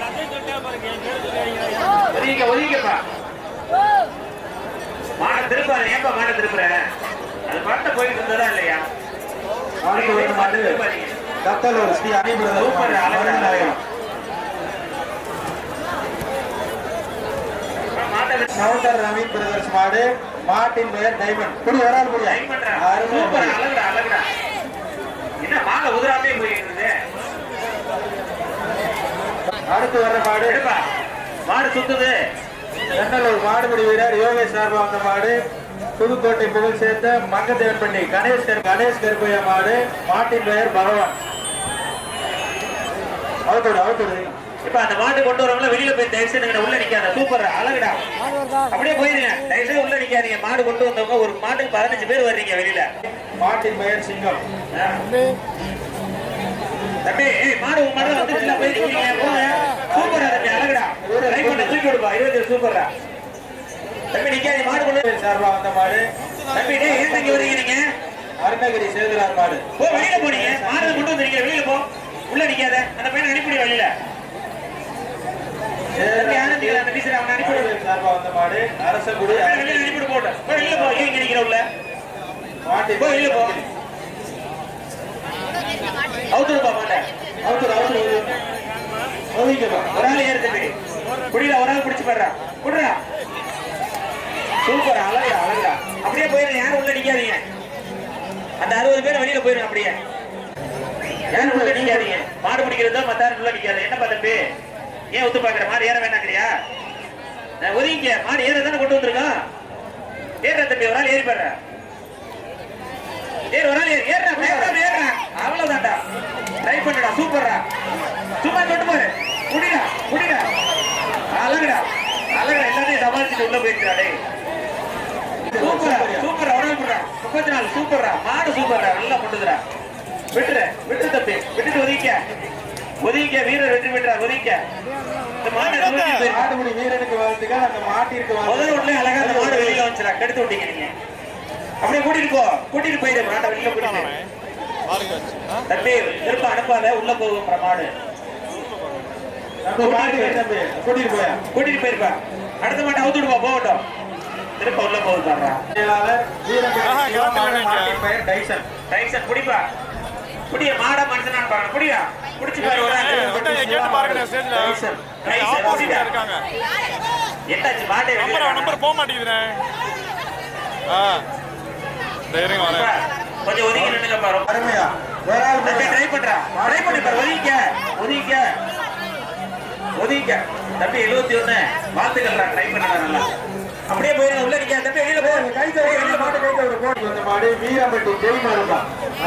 ஒதுங்கிப்பா. மாட திருப்பாரு. ஏன்பா மாட திருப்புற? அது பாட்ட போயிட்டு இருந்ததா இல்லையா? அடுத்து வர்ற மாடு கத்தலூர் ஸ்ரீ சூப்பர், அழகுடா. அணிபுரம் நவுட்டர் ரவீன் பிரதர்ஸ் மாடு. மாட்டின் பெயர் டைமண்ட். புடி வராது புடி. சூப்பர், அழகுடா அழகுடா. என்ன மாலை உதிராமே போயிட்டு. அடுத்து வர்ற மாடு எடுப்பா, மாடு சுத்துது. தென்னலூர் மாடுபிடி வீரர் யோகேஷ் சார்பா வந்த மாடு. புதுக்கோட்டை புகழ் சேர்த்த மங்கதேவன்பட்டி கணேஷ் கருப்பையா மாடு. மாட்டின் பெயர் பகவான். அவுத்தோடு இப்ப அந்த மாட்டு கொண்டு வரவங்கள வெளியில போய் தயவுசெய்து உள்ள நிக்காத. சூப்பர், அழகுடா. அப்படியே போயிருங்க, தயவுசெய்து உள்ள நிக்காதீங்க. மாடு கொண்டு வந்தவங்க ஒரு மாட்டுக்கு 15 பேர் வர்றீங்க வெளியில. மாட்டின் பெயர் சிங்கம். தம்பி மாடு உங்க மாடு வந்து வெளியில போயிருக்கீங்க. போங்க. சூப்பரா தம்பி, அழகுடா. ட்ரை பண்ண தூக்கி விடுப்பா. 20 சூப்பரா தம்பி. நிக்காதீங்க, மாடு கொண்டு சார்பா வந்த மாடு. தம்பி டேய் ஏன் தங்கி வரீங்க நீங்க? அருணகிரி சேதுரார் மாடு. போ, வெளியில போனீங்க. மாடு கொண்டு வந்தீங்க, வெளியில போ. உள்ள நிக்காத. அந்த பையனை அனுப்பிடு வெளியில. தம்பி ஆனந்தில அந்த டீச்சர் அவனை அனுப்பிடு. சார்பா வந்த மாடு. அரசகுடி வெளியில அனுப்பிடு போடு. போ, வெளியில போ. ஏன் இங்க நிக்கிற உள்ள? மாட்டின் போ, வெளியில போ. அவுத்துடுப்பா மாட்டை. ஒதுங்கிப்பா. ஒரு ஆள் ஏறு தம்பி. குடிடா, ஒரு ஆள் பிடிச்சு பாடுறா. குடுறா. சூப்பர், அழகுடா அழகுடா. அப்படியே போயிருங்க, யாரும் உள்ள நிக்காதீங்க. அந்த 60 பேர் வெளியில போயிருங்க. அப்படியே யாரும் உள்ள நிக்காதீங்க. மாடு பிடிக்கிறது தான் மத்தாரு உள்ள நிக்காது. என்னப்பா தம்பி ஏன் ஒத்து பாக்குற? மாடு ஏற வேண்டாங்கிறியா? ஒதுங்கிக்க. மாடு ஏற தானே கொண்டு வந்திருக்கோம். ஏறுற தம்பி, ஒரு ஆள் ஏறி பாடுற. ஏறு, ஒரு ஆள் ஏறு. ஏறுறா, பயப்படாம ஏறுறா. அவ்வளவுதான்டா. ட்ரை பண்ணுடா. சூப்பர்ரா. சும்மா தொட்டு பாரு. குடிடா. அழகுடா அழகுடா. எல்லாத்தையும் சமாளிச்சுட்டு உள்ள போயிருக்கா. டேய் சூப்பரா, ஒரு ஆள் போடுறா. 34 சூப்பர்ரா. மாடு சூப்பர்ரா, நல்லா கொண்டுதுரா. விட்டு தம்பி, விட்டுட்டு ஒதுங்கிக்க. வீரர் வெற்றி பெற்றார். ஒதுங்கிக்க. இந்த மாடு மாடுபிடி வீரனுக்கு வாழ்த்துக்கள். அந்த மாட்டிற்கு முதல்ல உடனே அழகா அந்த மாடு வெளியில வந்துச்சுடா. கெடுத்து விட்டீங்க நீங்க. அப்படியே கூட்டிட்டு போயிடு. மாட்டை வெளியில கூட்டிட்டு தம்பி. திரும்ப அனுப்பாத, உள்ள போகும் மாடு. கூட்டிட்டு போயிருப்பா. அடுத்த மாட்டை அவுத்துடுப்பா, போகட்டும். திரும்ப உள்ள போகுது. டைசன் குடிப்பா. குடிய மாட மனுஷனான்னு பாருங்க. குடியா குடிச்சு பாரு. என்னாச்சு? மாட்டை நம்பர் போக மாட்டேங்குதுண்ணே. தைரியம் வரேன். கொஞ்சம் ஒதுங்கி நின்னுங்கப்பா. ரொம்ப அருமையா ஒரு ஆள் தம்பி ட்ரை பண்றா. ட்ரை பண்ணி பாரு. ஒதுங்கிக்க. தம்பி 71 வாழ்த்துக்கள்டா. ட்ரை பண்ணடா நல்லா. அப்படியே போயிருங்க. உள்ள நிக்க. தம்பி வெளியில போ. கை தவிர மாட்டு கை தவிர போட்டு வந்த மாடு வீரம்பட்டி ஜெய் மாடுப்பா.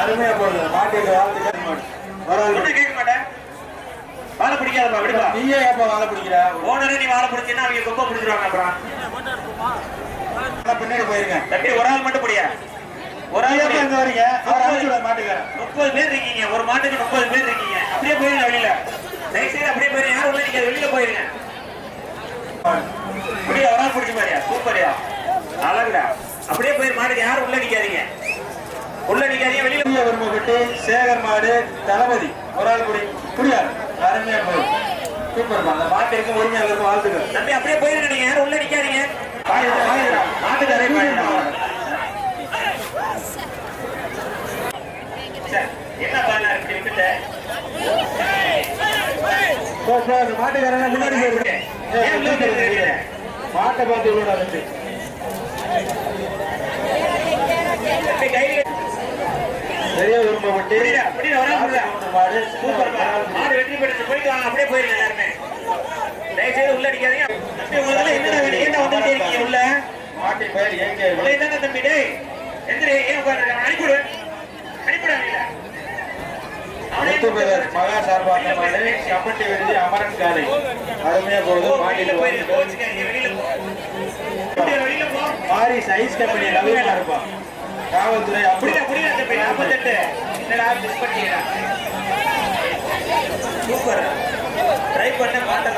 அருமையா போடுது மாட்டுக்கு வாழ்த்துக்கள் மாடு. ஒரு ஆள் ஒண்ணு கேட்க மாட்டேன். வாழை பிடிக்காதப்பா. விடுப்பா. நீயே ஏப்பா வாழை பிடிக்கிற ஓனரே நீ வாழை பிடிச்சின்னா அவங்க கொம்ப பிடிச்சிருவாங்க. அப்புறம் பின்னாடி போயிருங்க. தம்பி ஒரு ஆள் மட்டும் பிடியா. ஒரு ஆள் ஏப்பா இங்க வரீங்க அவர் அனுப்பிச்சுட மாட்டுக்காரன் 30 பேர் இருக்கீங்க. ஒரு மாட்டுக்கு 30 பேர் இருக்கீங்க. அப்படியே போயிருங்க வெளியில. தயவுசெய்து அப்படியே போயிருங்க. யாரும் உள்ள நிக்காது. வெளியில போயிருங்க. அப்படியே ஒரு ஆள் பிடிச்ச மாதிரியா. சூப்பரியா. அழகுடா. அப்படியே போயிரு. மாட்டுக்கு யாரும் உள்ள நிக்காதீங்க. உள்ள நிக்காதீங்க. வெளியில விரும்பப்பட்டு சேகர் மாடு தளபதி ஒரு ஆள் குடியாரு அருமையா போகுது. சூப்பர்ப்பா. அந்த மாட்டிற்கு உரிமையா இருக்கும் வாழ்த்துக்கள். தம்பி அப்படியே போயிருங்க. நீங்க யாரும் உள்ள நிக்காதீங்க. மாட்டுக்காரே என்ன பாருங்க இப்படி விட்டுட்ட. மாட்டுக்காரன் முன்னாடி போயிருங்க. மாட்டை பார்த்து விட தம்பி கையில நிறைய விரும்பப்பட்டு மாடு சூப்பர் மாடு வெற்றி பெற்று போயிட்டு வாங்க. அப்படியே போயிருங்க எல்லாருமே. தயவுசெய்து உள்ள அடிக்காதீங்க. தம்பி முதல்ல என்னடா வேணும்? என்ன வந்துட்டே இருக்கீங்க உள்ள? மாட்டின் பெயர் ஏகே உள்ள தானே தம்பி. டேய் எந்திரி. ஏன் உட்கார்ந்து அனுப்பிவிடு. அனுப்பிவிடாதீங்க. மகா சார்பாக மாடு கப்பட்டி விருது அமரன் காலை அருமையா போகுது. வெளியில போயிருங்க. கோச்சுக்காதீங்க. வெளியில போ. வெளியில போ. மாரிஸ் ஐஸ் கம்பெனி நவீனா இருப்பான். காவல்துறை புரியல புரியல தம்பி. 48 என்னடா மிஸ் பண்ணிட்டீங்க. சூப்பர். ட்ரை பண்ண மாட்டேன்.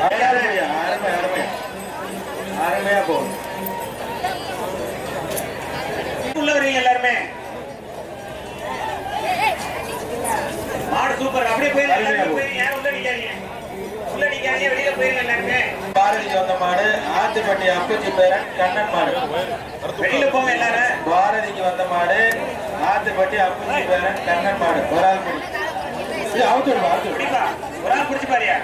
அருமையா அருமையா போகுது. உள்ள வரீங்க எல்லாருமே. மாடு சூப்பர். அப்படியே போயிருங்க. எல்லாரும் போயிருங்க. யாரும் உள்ள நிக்காதீங்க. உள்ள நிக்காதீங்க. வெளியில போயிருங்க எல்லாருமே. பாரதிக்கு வந்த மாடு ஆத்துப்பட்டி அப்பச்சி பேரன் கண்ணன் மாடு. வெளியில போங்க எல்லாரும். பாரதிக்கு வந்த மாடு ஆத்துப்பட்டி அப்பச்சி பேரன் கண்ணன் மாடு. ஒரு ஆள் பிடி. இது அவுத்துடுவா அவுத்துடு. பிடிப்பா. ஒரு ஆள் பிடிச்சு பாரியா.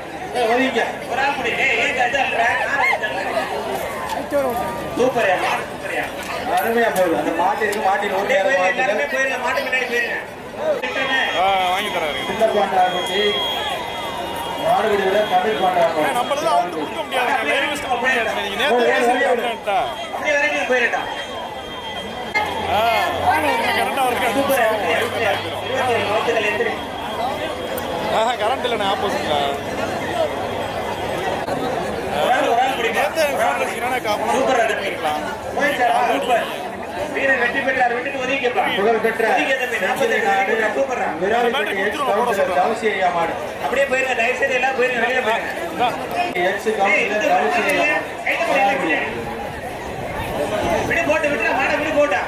ஒதுங்க. ஒரு ஆள் பிடி. ஏன் கஜா இல்ல. சூப்பர்யா. மாடு சூப்பர்யா. அருமையா போகுது. அந்த மாட்டிற்கு மாட்டில் அப்படியே போயிருங்க. ஓட்டியாரு எல்லாருமே போயிருங்க. மாட்டு முன்னாடி போயிருங்க. வாங்கி தராரு. சின்ன பாண்டாக்குட்டி மாடுபிடி விட தமிழ் பாண்டாக்கும். நம்மளதான் அவுட் கொடுக்க முடியாது. லைவ் ஸ்டாப் பண்ணியாச்சு. நீங்க நேத்து பேசிட்டா. அப்படியே வரைக்கும் போயிருட்டா. கரெக்டா இருக்கு. சூப்பர். 21 வாழ்த்துக்கள். எந்திரி. கரண்ட் இல்ல. ஆப்போசிட்ல ஒரு ஆள் பிடிங்க. சூப்பர். சூப்பர். வீரர் வெற்றி பெற்றார். விட்டுட்டு ஒதுங்கிப்பா. புகழ் பெற்ற ஒதுங்கிய தம்பி. 48 super. Viralipatti ex councillor Thavasi area மாடு. அப்படியே போயிருங்க. தயவுசெய்து எல்லாம் போயிருங்க. வெளியே போயிருங்க. எக்ஸ் கவுன்சிலர் தவசி ஏரியா விடு போட்டு விட்டு மாட்டை விடு போட்டா.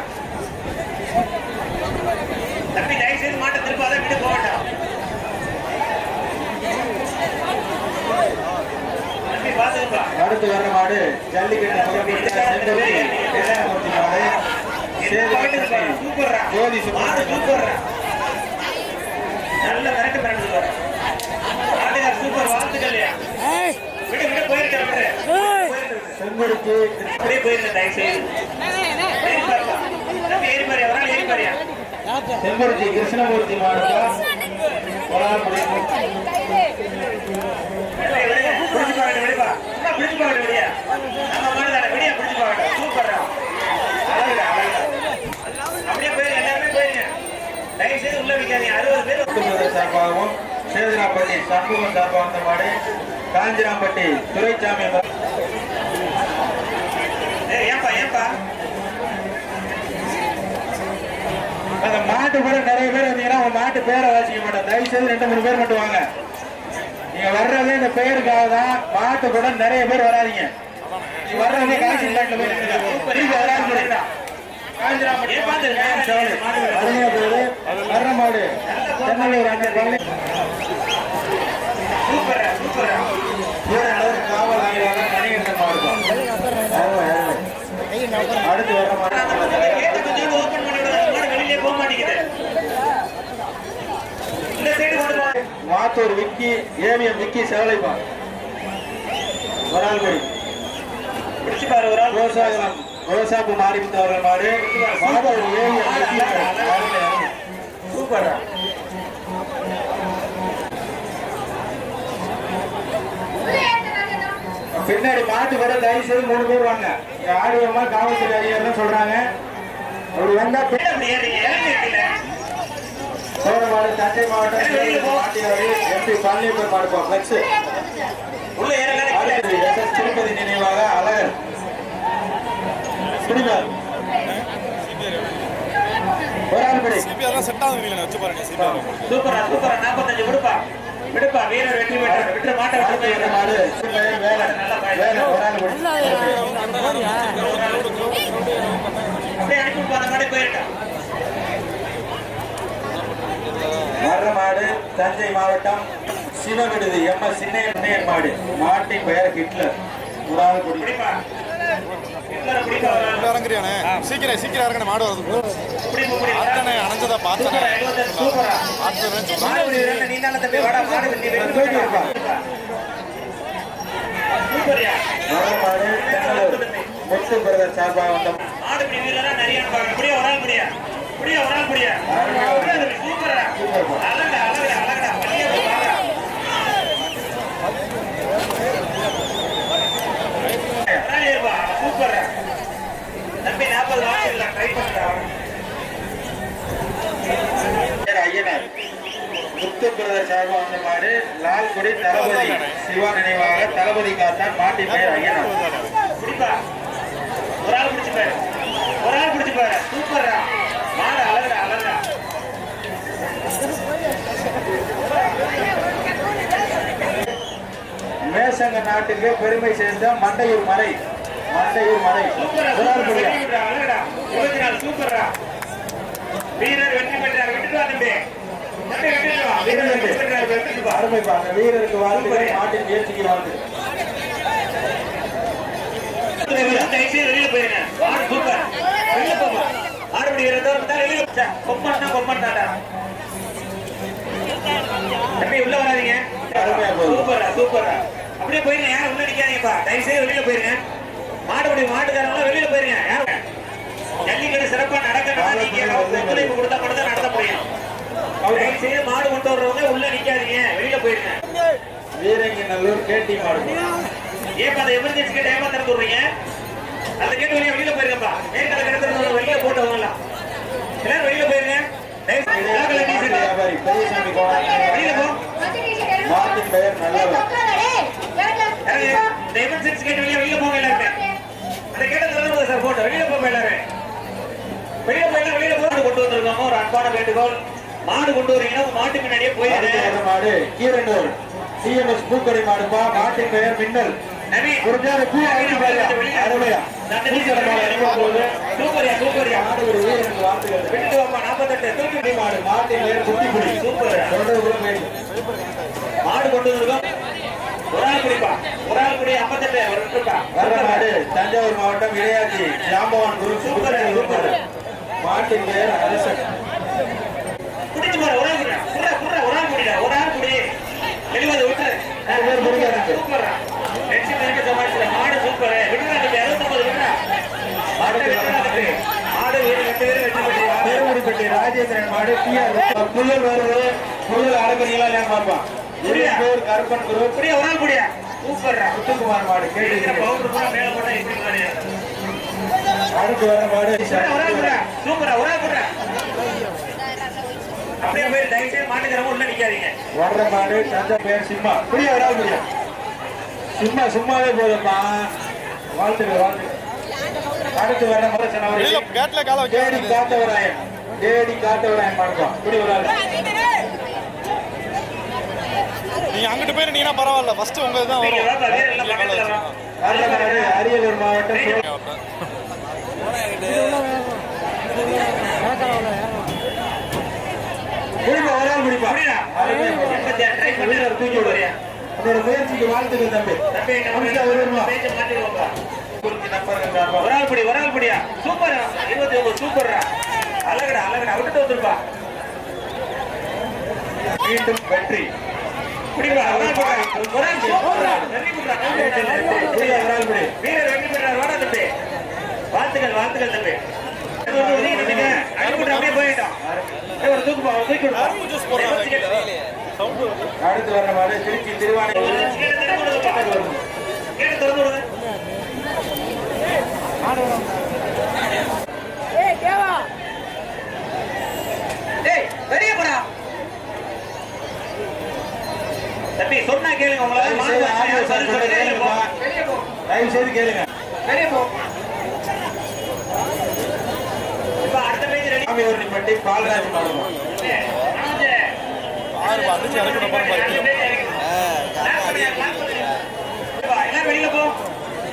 தம்பி தயவுசெய்து மாட்டை திருப்பாத. விடு போட்டா. தம்பி பாத்துக்கப்பா. அடுத்து வர்ற மாடு ஜல்லிக்கட்டு புகழ்பெற்ற செந்தூர்த்தி கிருஷ்ணமூர்த்தி மாடு. சூப்பர்ரா. ஜோதி மாடு சூப்பர்ரா. நல்ல கரெக்ட் பிராண்ட் வர. மாடுகார் சூப்பர். வாழ்த்துக்கள்யா. விடு விடு போயிருக்க. விடு. செங்குறிச்சி அப்படியே போயிருங்க. தயவுசெய்து ஏறி பாருப்பா. தம்பி ஏறி பாரு. ஒரு நாள் ஏறி பாரியா. செங்குறிச்சி கிருஷ்ணமூர்த்தி மாடு. ஒரு ஆள் பிடிக்கும். பிடிச்சு பாருங்க. விடுப்பா. பிடிச்சு பாருங்க. விடியா. நம்ம மாடுதான. விடியா பிடிச்சு பாருங்க. சூப்பர்ரா. அழகுடா அழகுடா. அப்படியே போயிருங்க. எல்லாருமே போயிருங்க. தயவுசெய்து உள்ள வைக்காதீங்க. 60 பேர் சார்பாகவும் சேதுராப்பட்டி சண்முகம் சார்பாக வந்த மாடு காஞ்சிராம்பட்டி துரைசாமி ஏன்பா அந்த மாட்டு கூட நிறைய பேர் வந்தீங்கன்னா உங்க மாட்டு பேரை வாசிக்க மாட்டோம். தயவு செய்து 2-3 பேர் மட்டும் வாங்க. நீங்க வர்றதே இந்த பெயருக்காக தான். மாட்டு கூட நிறைய பேர் வராதீங்க. நீ வர்றதே காட்சி இல்லாட்டில் போயிருக்கீங்க. காஞ்சிராம்பட்டி அருமையா போகுது. வர்ற மாடு சென்னலூர் அண்ணன் பழனி சூப்பர் சூப்பர். காவல் ஆய்வாளர் மணிகண்டன் மாவட்டம். அடுத்து வர மாட்டேங்குது. போக மாட்டேங்குது. இந்த சைடு கொண்டு மாத்தூர் விக்கி ஏவிஎம் விக்கி சேவலைப்பா ஒரு ஆள் படி பிடிச்சு பாரு. ஒரு ஆள் கோசாகரம் ரோசாப்பு மாரிமுத்து அவர்கள் மாடு மாடு ஒரு 7 சூப்பர் பின்னாடி மாட்டு வர தயவு செய்து 3 பேர் வாங்க ஆடியோமா காவல்துறை அதிகாரி சொல்றாங்க அப்படி வந்தா அப்படி ஏறீங்க சோழமாடு தஞ்சை மாவட்டம் மாட்டியாரு எம்பி பழனியப்பன் மாடுப்பா பிளக்ஸ் உள்ள ஏறல எஸ் திருப்பதி நினைவாக அழகர் புரியுதார் ஒரு ஆள் படி சிபிஆர் தான் செட் ஆகுது வச்சு பாருங்க சிபிஆர் சூப்பரா சூப்பரா 45 விடுப்பா விடுப்பா வீரர் வெற்றி பெற்றார் விட்டு மாட்ட அடுத்த மாடு வேலை வேலை ஒரு ஆள் படி அப்படியே அனுப்பி போன மாடு போயிட்டா வர்ற மாடு தஞ்சை மாவட்டம் சிவவிடுதி எம்எஸ் சின்னையன் மாடு மாட்டின் பெயர் ஹிட்லர் ஒரு ஆள் படி குடிப்பா எல்லாரும் குடிப்பா இறங்குறியானே சீக்கிரம் இறங்கின மாடு வருது குடிப்பா குடி பார்த்தனே அணைஞ்சதா பார்த்தனே சூப்பரா பார்த்தேன் மாடு விடுறேன் நீ தான தம்பி வாடா மாடு வெட்டி வெட்டி சூப்பரியா வர்ற மாடு தென்னலூர் முத்து பிரதர் சார்பாக வந்த மாடு பிடி வீரரா நிறைய இருப்பாங்க புடியா ஒரு ஆள் புடியா சூப்பரா அழகா வெளியே பாருடா சூப்பரா தம்பி 40 வாங்கிடல ட்ரை பண்ணா ஐயனார் முத்து பிரதர் சார்பாக வந்த மாடு லால்குடி தளபதி சிவா நினைவாக தளபதி காத்தான் மாட்டின் பெயர் ஐயனார் குடிப்பா ஒரு ஆள் பிடிச்சு பாரு சூப்பரா மாடு அழகா மேசங்க நாட்டுக்கு பெருமை சேர்ந்த மண்டையூர் மலை சூப்பரா வீரர் வெற்றி பெற்றார் விட்டுவா தம்பி அருமைப்பாங்க வீரருக்கு வாழ்த்துக்கள் மாட்டின் முயற்சிக்கு வாழ்த்து வெளியில போயிருங்க மாடு சூப்பர் வெளியில போமா மாடுபடி வெளியில கொப்பன் தாண்டா தம்பி உள்ள வராதீங்க சூப்பரா அப்படியே போயிருங்க யாரும் உள்ள நிக்காதீங்கப்பா தயவு செய்து வெளியில போயிருங்க மாட்டுக்காரங்க வெளியில போயிருங்க யாரும் ஜல்லிக்கட்டு சிறப்பா நடக்கணும் ஒத்துழைப்பு கொடுத்தா மட்டும் தான் நடத்த முடியும் தயவு செய்து மாடு கொண்டு வர்றவங்க உள்ள நிக்காதீங்க வெளியில போயிருங்க வீரங்கநல்லூர் கேட்டி மாடு ஏப்பா அந்த எமர்ஜென்சி கேட்டு ஏமா திறந்து விடுறீங்க அந்த கேட்டு வெளியில போயிருங்கப்பா மேற்கடை கிடத்துறது வெளியில போட்டு வாங்கலாம் எல்லாரும் வெளியில போயிருங்க வியாபாரி பெரியசாமி வெளியில போ மாட்டின் பெயர் நல்லவர் இந்த எமர்ஜென்சி கேட்டு வெளியில போங்க எல்லாருமே அந்த கேட்ட திறந்து சார் போட்டோ வெளியில போங்க எல்லாரும் வெளியில போட்டு கொண்டு வந்திருக்காங்க ஒரு அன்பான வேண்டுகோள் மாடு கொண்டு வரீங்கன்னா மாட்டு முன்னாடியே போயிருங்க மாடு கீரனூர் சிஎம்எஸ் பூக்கடை மாடுப்பா மாட்டின் பெயர் மின்னல் சூப்பரியா மாடு ஒரு வீரனுக்கு வாழ்த்துக்கள் விட்டு வாப்பா 48 தூக்கி மாடு மாட்டின் பெயர் குட்டிப்புடி சூப்பர் மாடு கொண்டு வந்திருக்கோம் ஒரு ஆள் குடிப்பா 58 ஒரு விட்டுப்பா வர்ற மாடு தஞ்சாவூர் மாவட்டம் இளையாச்சி ஜாம்பவான் குரு சூப்பர் மாட்டின் பெயர் அரசன் குடிச்சு பாரு ஒரு ஆள் குடி வெளியே விட்டு சூப்பர் மாடு சூப்பர் பேருமுடிப்பட்டி ராஜேந்திரன் மாடு புயல் வருவது புயல் அடக்கணிகளா இல்லையா பார்ப்பான் பேர் கருப்பன் குரு புரியா ஒரு ஆள் குடியா சூப்பர் முத்துக்குமார் மாடு கேட்டு மேல போட்டா அடுத்து வர மாடு சூப்பரா ஒரு ஆள் குடியா அப்படியே போய் தயவுசெய்து மாட்டுக்கிறவங்க உள்ள நிக்காதீங்க வர்ற மாடு தஞ்சை பேர் சிம்மா புரியா வராது புரியா சும்மாவே போதும்ப்பா வாழ்த்துக்கள் அடுத்து வர மாடு தேடி காத்தவராயன் மாடுப்பான் புடி வராது நீங்க அங்கிட்டு போயிருந்தீங்கன்னா பரவாயில்ல ஃபர்ஸ்ட் உங்க தான் வரும் வர்ற மாடு அரியலூர் மாவட்டம் குடிப்பா ஒரு ஆள் குடிப்பா தூக்கி விடுறியா உன்னோட முயற்சிக்கு வாழ்த்துக்கள் தம்பி ஒரு ஆள் படியா சூப்பர் 29 சூப்பர் அழகடா விட்டுட்டு வந்துருப்பா மீண்டும் வெற்றி குடிப்பா ஒரு ஆள் வீரர் வெற்றி பெற்றார் வாடா தம்பி வாழ்த்துக்கள் தூக்கி விடுப்பா. ஜூஸ் போடுறாங்க அடுத்து வர்ற மாடு திருச்சி திருவானை கேட்டு திறந்து விடுங்க. டேய் வெளிய போடா. தம்பி சொன்னா கேளுங்க. உங்களால மாடு வாங்க, யாரும் பதில் சொல்லுங்க. வெளிய போ. வெளிய போ. தயவு செய்து கேளுங்க. வெளிய போ. இப்ப அடுத்த பேஜ் ரெடி. சாமியூர்னிப்பட்டி பால்ராஜ் மாடுமா ஆறு அடிச்சு இறக்கணும் பாருங்க எல்லாரும் வெளியில போ.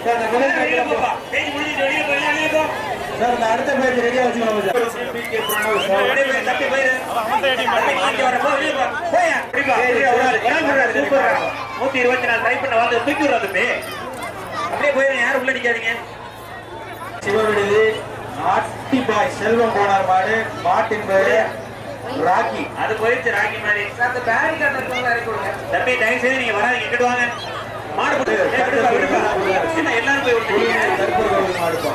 சார் இந்த முதல் வெளியில பேஜ் போப்பா. பேஜ் முடிஞ்சிட்டு வெளியில போ. எல்லாம் வெளியில போ. சார் இந்த அடுத்த பேஜ் ரெடியா வச்சுக்கோங்க சார். PK Pranav sir. அப்படியே போய் தப்பி போயிரு. தம்பி மாட்டி வர போ. வெளியில போ. போயா. அப்படிப்பா. சரி, ஒரு ஆள் விடாது. சூப்பரா. 124 ட்ரை பண்ண வந்து தூக்கி விடுறா தம்பி. அப்படியே போயிருங்க. யாரும் உள்ள நிக்காதீங்க. சிவவிடுதி நாட்டி பாய் செல்வம் போனார் மாடு மாட்டின் பேரு ராக்கி. அது போயிடுச்சு ராக்கி மாதிரி. அந்த பேரிகார்ட் இருக்கவங்க இறக்கி விடுங்க. தம்பி தயவு செய்து நீங்க வராதீங்க. இங்கிட்டு வாங்க. மாடு போட்டு விடுப்பா விடுப்பா. என்ன எல்லாரும் போய் விட்டுருக்கீங்க. கருப்பூர் கோவில் மாடுப்பா.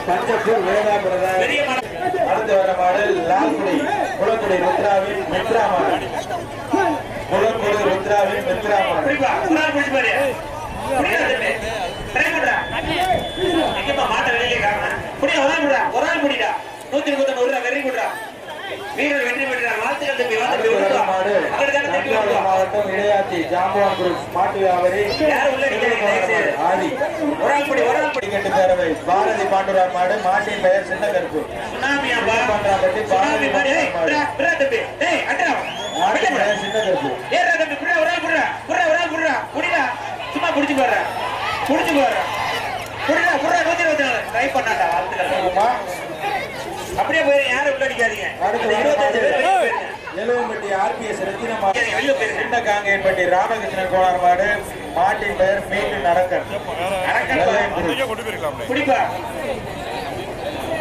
பஞ்சப்பூர் வேதா பிரதர். பெரிய மாடு. அடுத்து வர மாடு லால்குடி குளக்குடி ருத்ராவின் மெத்ரா மாடு. குளக்குடி ருத்ராவின் மெத்ரா மாடு. அப்படிப்பா. ஒரு ஆள் பிடிச்சு பாரு. புரியுதா தம்பி? ட்ரை பண்றா. எங்கப்பா மாட்டை வெளியிலே காணோம். புரியா ஒரு ஆள் விடுறா. ஒரு ஆள் முடிடா. 130 விடுறா. வெறி விடுறா. வீரர் வெற்றி பெற்றார். வாழ்த்துக்கள் தம்பி. அடுத்து வர மாடு தஞ்சாவூர் மாவட்டம் இடையாத்தி ஜாம்பவான் குரூப் மாட்டு வியாபாரி யாரும் உள்ள நிக்காதீங்க தயவு செய்து. ஆதி ஒரு ஆள் படி. ஒரு ஆள் படி. படிக்கட்டு பேரவை பாரதி பாண்டுரார் மாடு மாட்டின் பெயர் சின்ன கருப்பு. சுனாமியாப்பா. பாண்டாப்பட்டி சுனாமி மாதிரி. ஏய், மாடு விட்றா, விட்றா தம்பி. டேய், அட்ரா. மாட்டின் பெயர் சின்ன கருப்பு. ஏறா தம்பி. புடுறா, ஒரு ஆள் புடுறா. புடுறா, ஒரு ஆள் புடுறா. புடிடா. சும்மா புடிச்சு போடுறா. புடிச்சு போடுறா. புடுறா, புடுறா. 124 ட்ரை பண்ணாடா. வாழ்த்துக்கள். ஆமா. அப்படியே போயிருங்க. யாரும் உள்ள நிக்காதீங்க. அடுத்து இந்த 25 பேர் வெளியே போயிருங்க. எலுவம்பட்டி ஆர்பிஎஸ் ரத்தின மாடு வெளியே போயிருங்க. சின்ன காங்கேயன்பட்டி ராமகிருஷ்ணன் கோனார் மாடு மாட்டின் பெயர் மீட்டு நடக்கன். கொண்டு போயிருக்கலாம்ல குடிப்பா.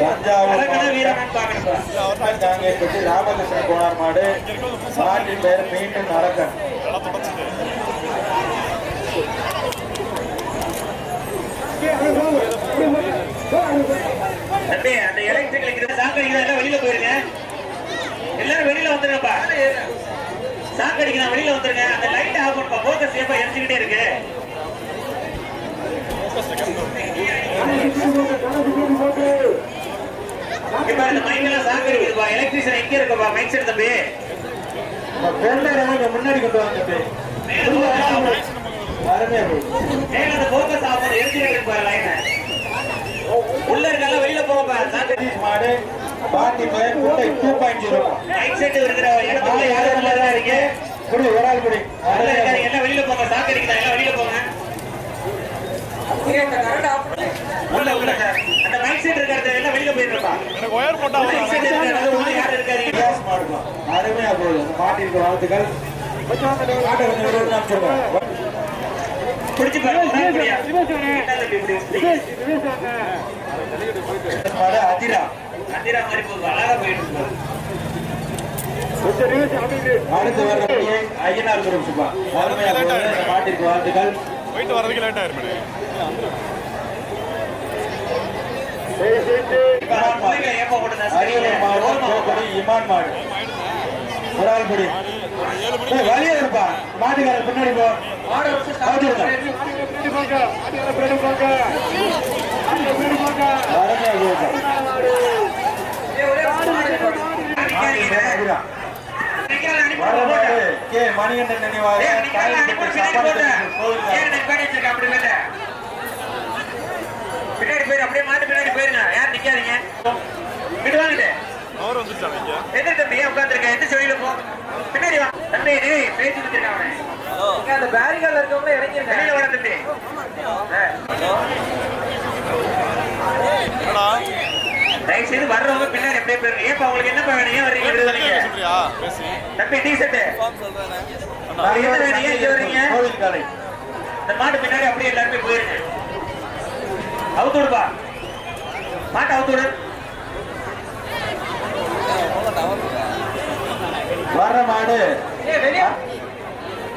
தஞ்சாவூர் அழகான வீரமன் பாக்கணும்பா. சின்ன காங்கேயன்பட்டி ராமகிருஷ்ணன் கோனார் மாடு மாட்டின் பெயர் மீட்டு நடக்கன். தம்பி அந்த எலக்ட்ரிக்கல் சாக்கடிக்கிறா. எல்லாம் வெளியில போயிருங்க. எல்லாரும் வெளியில வந்துருங்கப்பா. சாக்கடிக்கிறா. வெளியில வந்துருங்க. அந்த லைட் ஆஃப் பண்ணுப்பா. போக்கஸ் சேஃபா எரிஞ்சுக்கிட்டே இருக்கு. இப்ப இந்த மைக்கெல்லாம் சாக்கடிக்குதுப்பா. எலக்ட்ரிஷியன் எங்க இருக்குப்பா? மைக் செட் தம்பி. முன்னாடி கொண்டு வந்துட்டு மேல focus off பண்ணு. அருமையா போகுது. மேல அந்த போக்கஸ் ஆஃப் பண்ணு. எரிஞ்சுக்கிட்டே இருக்கு லைன். உள்ள இருக்கலாம். வெளியில போங்கப்பா. சாக்கடி மாடு பாட்டி பெயர் குட்டை 2.0. மைக் செட் இருக்கிற இடத்துல யாரும் உள்ள இருக்காதீங்க. குடி ஒரு ஆள் குடி. உள்ள இருக்காதீங்க. எல்லாம் வெளியில போங்க. சாக்கடிக்குதா. எல்லாம் வெளியில போங்க. இங்க இந்த கரண்ட் ஆஃப் பண்ணு. உள்ள உள்ள அந்த மைக் செட் இருக்கிறது எல்லாம் வெளியில போயிருப்பா. எனக்கு ஒயர் போட்டா மைக் செட் இருக்கிறது உள்ள யாரும் இருக்காதீங்க. வித்தியாசம் மாடுக்கலாம். அருமையா போகுது. இந்த மாட்டிற்கு வாழ்த்துக்கள். மாட்டை கொஞ்சம் விடுறது அனுப்பிச்சிருங்க. பிடிச்சு பாருங்க. ஒரு ஆள் புடியா. என்ன தம்பி இப்படி மாடு அதிரா அந்திரா மாதிரி போகுது. அழகா போயிட்டு இருக்கு. அடுத்து வர ஐயனார் குரூப்ஸ்ப்பா. அருமையா போகுது. இந்த மாட்டிற்கு வாழ்த்துக்கள். போயிட்டு வரதுக்கு லேட் ஆயிருமே பிள்ளைங்க ஏப்பா போட்டு அரியலூர் மாவட்டம் கோக்குடி இமான் மாடு ஒரு ஆள் குடி. வழியா இருப்பா. மாட்டுக்காரர் பின்னாடி போ. மாடு வச்சு சாப்பிடுங்க. அருமையா போகுது. ஒரே மாடு இருக்கணும். அதிரா நிக்காத அனுப்பி வர போட்டு. மாடு கே மணிகண்டன் நினைவாக ஏய் நிக்காத அனுப்பி பின்னாடி போட்டு. கோவில் ஏன் நிப்பாட்டி வச்சிருக்க அப்படி இல்ல. பின்னாடி போயிரு. அப்படியே மாட்டு பின்னாடி போயிருங்க. யார் நிக்காதீங்க. இங்கிட்டு வாங்கிட்டு. அவர் வந்துட்டாங்க எதிர் தம்பி ஏன் உட்காந்துருக்க? எந்த வெளியில போ. பின்னாடி வா. தம்பி டேய் பேசி வச்சிருக்கான் அவனை. இங்க அந்த பேரிகார்ட்ல இருக்கவங்க இறங்கிருங்க. வெளியில வர தம்பி. என்னடா தயவு செய்து வர்றவங்க பின்னாடி அப்படியே போயிருங்க. ஏப்பா உங்களுக்கு என்னப்பா வேணும்? ஏன் வர்றீங்க? விடுதலைங்க. சொல்றியா பேசி தம்பி டி ஷர்ட். என்ன வேணும்? ஏன் இங்க வர்றீங்க? கோவில் காலை இந்த மாட்டு பின்னாடி அப்படியே எல்லாருமே போயிருங்க. அவுத்து விடுப்பா. மாட்டை அவுத்து விடு. வர்ற மாடு ஏய் வெளிய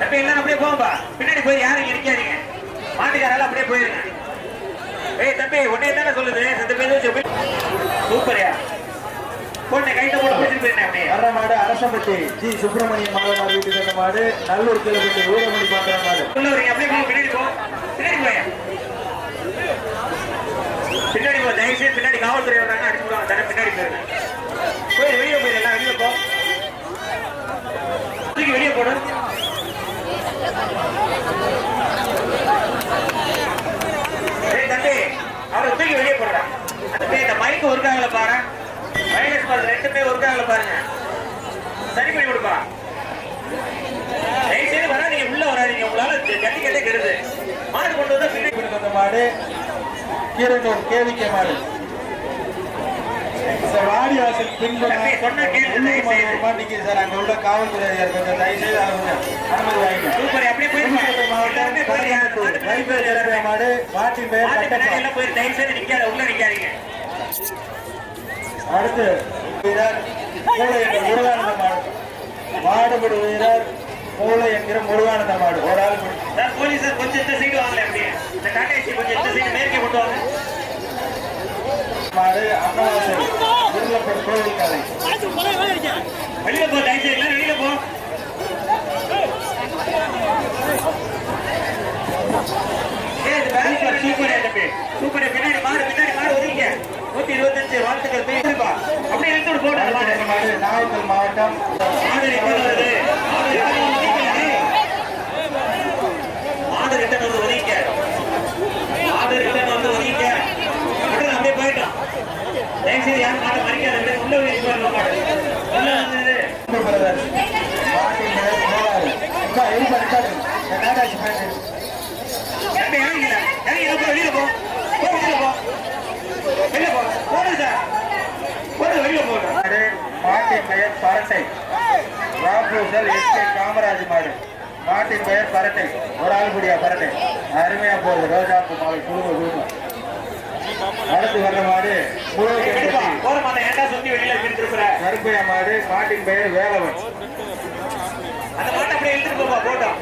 தம்பி எல்லாரும் அப்படியே போங்கப்பா. பின்னாடி போய் யாரும் இங்க நிக்காதீங்க. மாட்டுக்காரால அப்படியே போயிருங்க. ஏய் தம்பி உன்னைய தானே சொல்லுது. இந்த பேர் வச்சு சூப்பர்யா. போட்டு கைட்ட போட்டு பிடிச்சிட்டு போயிருந்தேன் அப்படியே. வர்ற மாடு அரசம்பட்டி ஜி சுப்பிரமணியன் மாவட்ட வீட்டுக்கு வந்த மாடு நல்லூர் கீழப்பட்டி வீரமணி பாக்குற மாடு. உள்ள வரீங்க அப்படியே போ, பின்னாடி போ, பின்னாடி போய் பின்னாடி போ. தயவுசெய்து பின்னாடி காவல்துறை வர்றாங்க, அடிச்சு விடுவாங்க. தானே பின்னாடி போயிருங்க. போய் வெளியே போயிரு, எல்லாம் வெளியே போ. தூக்கி வெளியே போடு. ஏய் தம்பி, அவரை தூக்கி வெளியே போடுறா. அந்த பேர் இந்த மைக்கு ஒருக்காங்கள பாரு, மைனஸ் பாரு, 2 பேர் ஒருக்காங்கள பாருங்க. சரி பண்ணி கொடுப்பா. தயவுசெய்து வராதீங்க, உள்ள வராதீங்க. உங்களால ஜல்லிக்கட்டே கெடுது. மாடு கொண்டு வந்தா பின்னாடி வந்த மாடு கீரனூர் கேவிகே மாடு. வாடிவாசல் தம்பி, சொன்னா கேளு, தயவுசெய்து. மாட்டிக்கு சார், அங்க உள்ள காவல்துறை கொஞ்சம் தயவுசெய்து அனுமதி வாங்கிங்க. சூப்பர், அப்படியே போயிருங்க. மாவட்டம் ரைபேர் ஜெரபே மாடு மாட்டின் பெயர் மாட்டு கட்டப்பா. பின்னாடி எல்லாம் போயிரு, தயவுசெய்து நிக்காத, உள்ள நிக்காதீங்க. அடுத்து வீரர் மூளை என்கிற முருகானந்த மாடு. மாடுபிடி வீரர் மூளை என்கிற முருகானந்த மாடு. ஒரு ஆள் சார், போலீஸ் கொஞ்சம் இந்த சைடு வாங்கல, அப்படியே இந்த டாடா ஏசி கொஞ்சம் இந்த சைடு மேற்கே கொண்டு வாங்க. மாடு அன்னவாசல் உருளப்பர் கோவில் கலை. வெளியில போ, தயவுசெய்து எல்லாம் வெளியில போ. சூப்பர் தம்பி, சூப்பர். பின்னாடி மாடு, பின்னாடி மாடு ஒதுங்க. 125 வாழ்த்துக்கள். போயிருப்பா, அப்படியே எடுத்து போடு. மாடு மாடு நாமக்கல் மாவட்டம் மாடு ரிட்டர்ன் வருது. மாடு ரிட்டர்ன் வந்து ஒதுங்க. மாடு ரிட்டர்ன் வந்து ஒதுங்க. அப்படியே போயிட்டோம். தயவுசெய்து யாரும் மாட்டை மறிக்காது. உள்ள வீட்டு போயிருந்த மாடு உள்ள வந்தது. பிரதர் மாட்டின் பெயர் கோளாறு. அக்கா, எழுதி இருக்காரு நாடாசி பேரு. தம்பி, இறங்கில இறங்கி போ, வெளியில போ, போ, வெளியில போ, வெளியில போ, போடு சார், போடு, வெளியில போடு. மாடு மாட்டின் பெயர் பரட்டை. ராபூசல் எஸ்கே காமராஜ் மாடு. மாட்டின் பெயர் பரட்டை. ஒரு ஆள் கூடிய பரட்டை. அருமையா போகுது. ரோஜாப்பு மாலை குழும குழும. அடுத்து வர்ற மாடு எடுப்பா, போற மாட்டேன். ஏன்டா சுத்தி வெளியில எடுத்துருக்குற? கருப்பையா மாடு. மாட்டின் பெயர் வேலவன். அந்த மாட்டை அப்படியே எடுத்துட்டு போப்பா, போட்டோம்.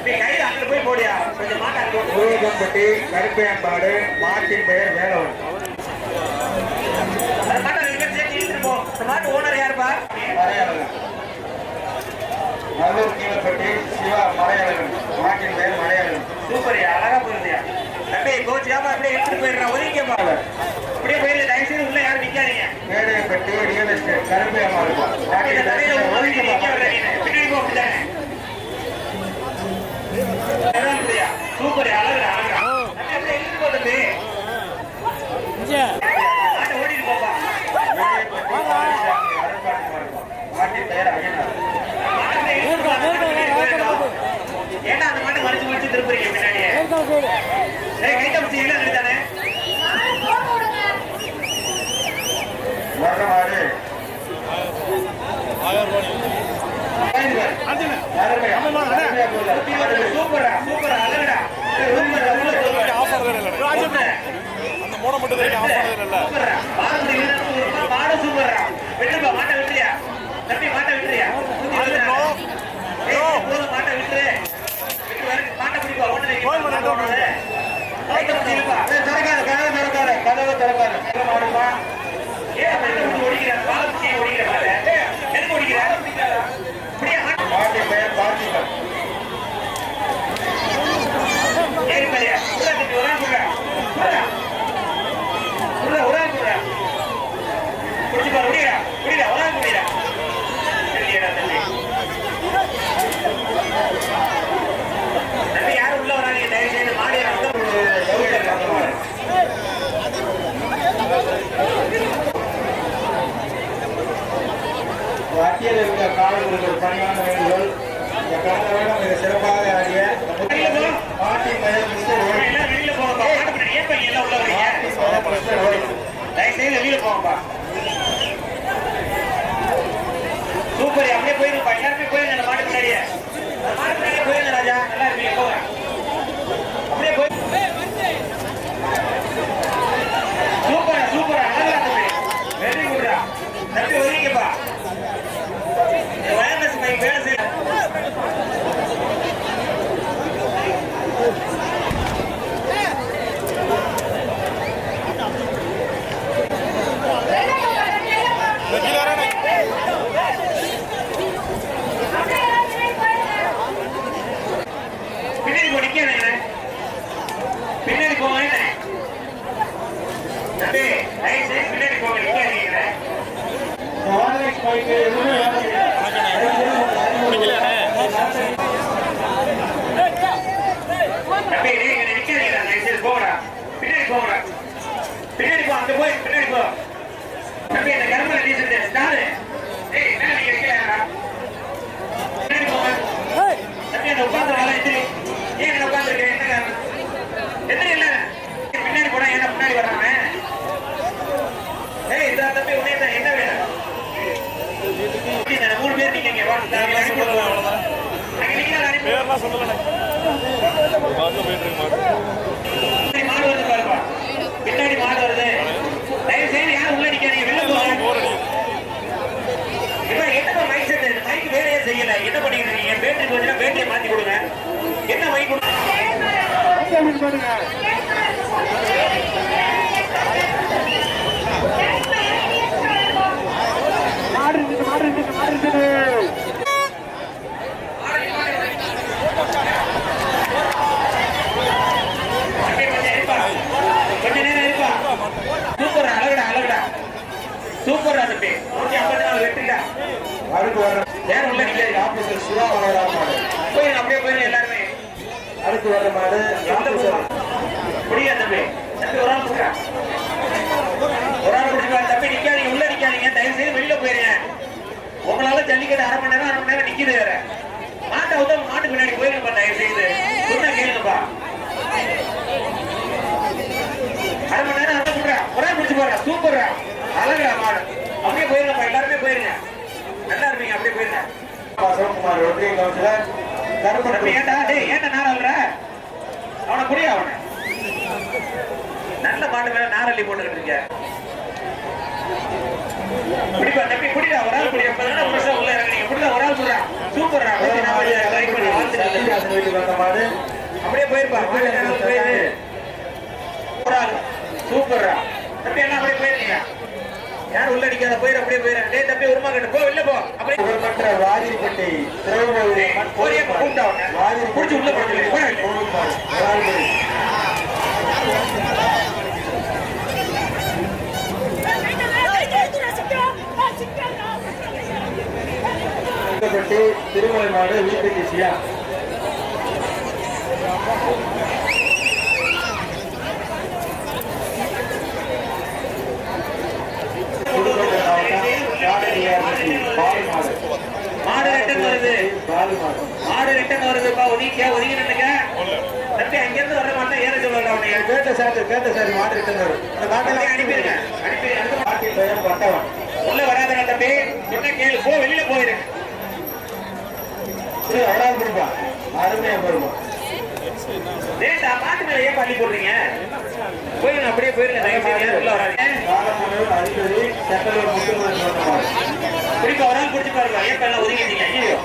கையில அங்க போய் போடியா, கொஞ்சம் மாட்டை அங்க போடு. முருகம்பட்டி கருப்பையான் மாடு. மாட்டின் பெயர் வேலவன். அந்த மாட்டை 2 பேரும் சேர்த்து இழுத்துட்டு போ. அந்த மாட்டு ஓனர் யாருப்பா? மலையாளம். நல்லூர் கீழப்பட்டி சிவா மலையாளம். மாட்டின் பெயர் மலையாளம். சூப்பர், அழகா போயிருந்தியா தம்பி. கோச்சியாம அப்படியே எடுத்துட்டு போயிடுறான், ஒதுங்கிப்பா. அப்படியே போயிரு, தயவுசெய்து உள்ள யாரும் நிக்காதீங்க. மேடையப்பட்டி ரியல் எஸ்டேட் கருப்பையா மாடு. இந்த மாட்டின் தலையில பெயர் ஒதுங்கி நிக்க ஒதுங்கி விடுற நீனு. பின்னாடி போ, அப்படித்தானே. சூப்பர், அழகுடா, அழகுடா. தம்பி, அப்படியே இழுத்துட்டு போ தம்பி. மாட்டை ஓடிட்டு போப்பா. மாட்டின் பெயர் அய்யனார். மாட்டை இழுத்துட்டு போ, அந்த மாட்டை பின்னாடி போயிடணும். ஏன்டா அந்த மாட்டை மறிச்சு மறிச்சு திருப்புறீங்க பின்னாடியே? கைட்ட பிடிச்சி இல்லை நினைத்தானே. வர்ற மாடு சூப்பரா, சூப்பரா, அழகுடா. சூப்பரா, உள்ள சூப்பரா. அந்த மூணை மட்டும் தெரியும், ஆஃப் பண்ணது இல்லை. சூப்பரா. மாடு வீரனுக்கு ஒரு மாடு சூப்பரா. விட்டுப்பா, மாட்டை விட்டுறியா தம்பி, மாட்டை விட்டுறியா? போதும், மாட்டை விட்டுரு. விட்டு வர மாட்டை பிடிப்பா, ஒண்ணு கதவை திறக்காது. மாடுப்பா. ஏன் மாட்டை விட்டு ஓடிக்கிற? பாலை பிடிச்சி ஓடிக்கிற மாட்டை எதுக்கு ஓடிக்கிற? அப்படியே மாட்டை மாட்டின் பெயர் பார்த்திபன். ஏறி பாரியா, உள்ள தம்பி, ஒரு ஆள் கொடுறா. ஒரு ஆள் கொடுறா. பிடிச்சி பாரு, முடியடா, முடியடா, ஒரு ஆள் முடியடா. சரிடா தம்பி. தம்பி, யாரும் உள்ள வராங்க, தயவு செய்து மாடியை அத்தியில் இருக்க காவலர்களுக்கு ஒரு பணியான வேண்டுகோள். இந்த கடந்த வருடம் மிக சிறப்பாக ஆடிய மாட்டின் பெயர் மிஸ்டர் ஓடி. எல்லாம் வெளியில போங்கப்பா. மாட்டு பின்னாடி ஏன் பையன் எல்லாம் உள்ள வரீங்க? மாட்டின் பெயர் மிஸ்டர் ஓடி. தயவு செய்து வெளியில போங்கப்பா. சூப்பர், அப்படியே போயிருப்பா. எல்லாருமே போயிருங்க அந்த மாட்டு பின்னாடியே. அந்த மாட்டு பின்னாடியே போயிருங்க ராஜா. நல்லா இருப்பீங்க, போங்க. அப்படியே போய் சூப்பரா, சூப்பரா, அழகா தம்பி. வெரி குட்ரா. தம்பி ஒதுங்கிப்பா. வயர்லெஸ் மைக் வேலை செய்யல. தம்பி ரைட் சைடு பின்னாடி போங்க நிக்காதீங்க தம்பி நீங்க நிக்காதீங்க ரைட் சைடு போங்கடா பின்னாடி போங்கடா பின்னாடி போ அங்க போய் பின்னாடி போ தம்பி அந்த கரும்புல டீசல் ஸ்டார் ஏய் என்ன நீங்க நிக்கலடா பின்னாடி போங்க தம்பி அந்த உட்கார்ந்து எந்திரி ஏன் என்ன உட்கார்ந்துருக்க என்ன காரணம் எந்திரி இல்ல பின்னாடி போனா என்ன முன்னாடி வர்றானே ஏய் இந்த தம்பி உன்னை தான் என்ன வேணும் நீங்க 3 பேர் நீங்க வா நான் அனுப்பி விடுறேன் அவ்வளவுதான் அங்க நிக்கல அனுப்பி பேர்லாம் சொல்லல மாடு போயிட்டு இருக்கு மாடு வருது பாருப்பா பின்னாடி மாடு வருது தயவு செய்து யாரும் உள்ள நிக்காதீங்க வெளில போங்க இப்ப என்ன மைக் செட் மைக் வேலையே செய்யல என்ன பண்ணிட்டு இருக்கீங்க பேட்டரி போச்சுன்னா பேட்டரியை மாத்தி கொடுங்க என்ன மைக் கொடுங்க கொஞ்ச நேரம் இருப்பா சூப்பர் அழகுடா அழகுடா சூப்பர் தம்பி 154 வெட்டுடா அடுத்து வர்ற வேற உள்ள நிக்காதீங்க ஆபீசர் சிவா வளராம போய் அப்படியே போய் எல்லாருமே அடுத்து வர்ற மாடு ஆபீசர் முடியா தம்பி தம்பி ஒரு ஆள் கொடுங்க ஒரு ஆள் கொடுங்க தம்பி நிக்காதீங்க உள்ள நிக்காதீங்க தயவு செய்து வெளியில போயிருங்க உங்களால ஜல்லிக்கட்டு அரை மணி நேரம் நிக்குது வேற மாட்டை வந்து மாட்டு பின்னாடி போயிருங்கப்பா தயவு செய்து சொன்னா கேளுங்கப்பா அரை மணி நேரம் அரை கொடுறா ஒரு ஆள் பிடிச்சு போடுறா சூப்பர்ரா அழகா மாடு அப்படியே போயிருங்கப்பா எல்லாருமே போயிருங்க நல்லா இருப்பீங்க அப்படியே போயிருங்க சிவகுமார் ஒன்றிய கவுன்சிலர் தம்பி கருப்பட்டி ஏண்டா டேய் ஏண்டா நார் அல்ற அவனை புரியா அவனை நல்ல மாடு மேல நாரல்லி போட்டுக்கிட்டு இருக்க குடிப்பா தம்பி குடிடா ஒரு ஆள் குடியா பதினா வருஷம் உள்ள இறங்குறீங்க குடிடா ஒரு ஆள் குடிடா சூப்பர்ரா லைக் பண்ணி வாழ்த்துட்டு வீட்டுக்கு வந்த மாடு அப்படியே போயிருப்பா போயிரு ஒரு ஆள் சூப்பர்ரா தம்பி எல்லாம் அப்படியே போயிருக்கீங்க யாரும் உள்ள அடிக்காத போயிரு அப்படியே போயிரு டேய் தம்பி உருமா கட்டு போ வெளில போ அப்படியே புகழ்பெற்ற வாதிரிப்பட்டி திரௌபதி போறியா கூப்பிட்டா அவனை புடிச்சு உள்ள போட்டு திருமலை மாடு வீட்டுக்கு சியா மாடு ரிட்டன் வருது மாடு ரிட்டன் வருதுப்பா ஒதுங்கி நின்னுங்க தம்பி அங்கிருந்து வர மாட்டேன் ஏற சொல்லுங்க அவனைய கேட்ட சார் மாடு ரிட்டன் வரும் அனுப்பிடுங்க அனுப்பி பாட்டி பெயர் பட்டவன் உள்ள வராதங்க தம்பி சொன்ன கேளு போ வெளியில போயிரு அவ்வளவு கொடுப்பா அருமையா போடுவோம் டேட்டா மாட்டு மேல ஏன் பள்ளி போடுறீங்க போயிருங்க அப்படியே போயிருங்க தயவு செய்து உள்ள வராதீங்க அடிக்கடி செட்டலூர் முத்துக்குமரன் குறிப்பா ஒரு ஆள் பிடிச்சு பாருங்க ஏன் எல்லாம் ஒதுங்கிட்டீங்க ஐயோ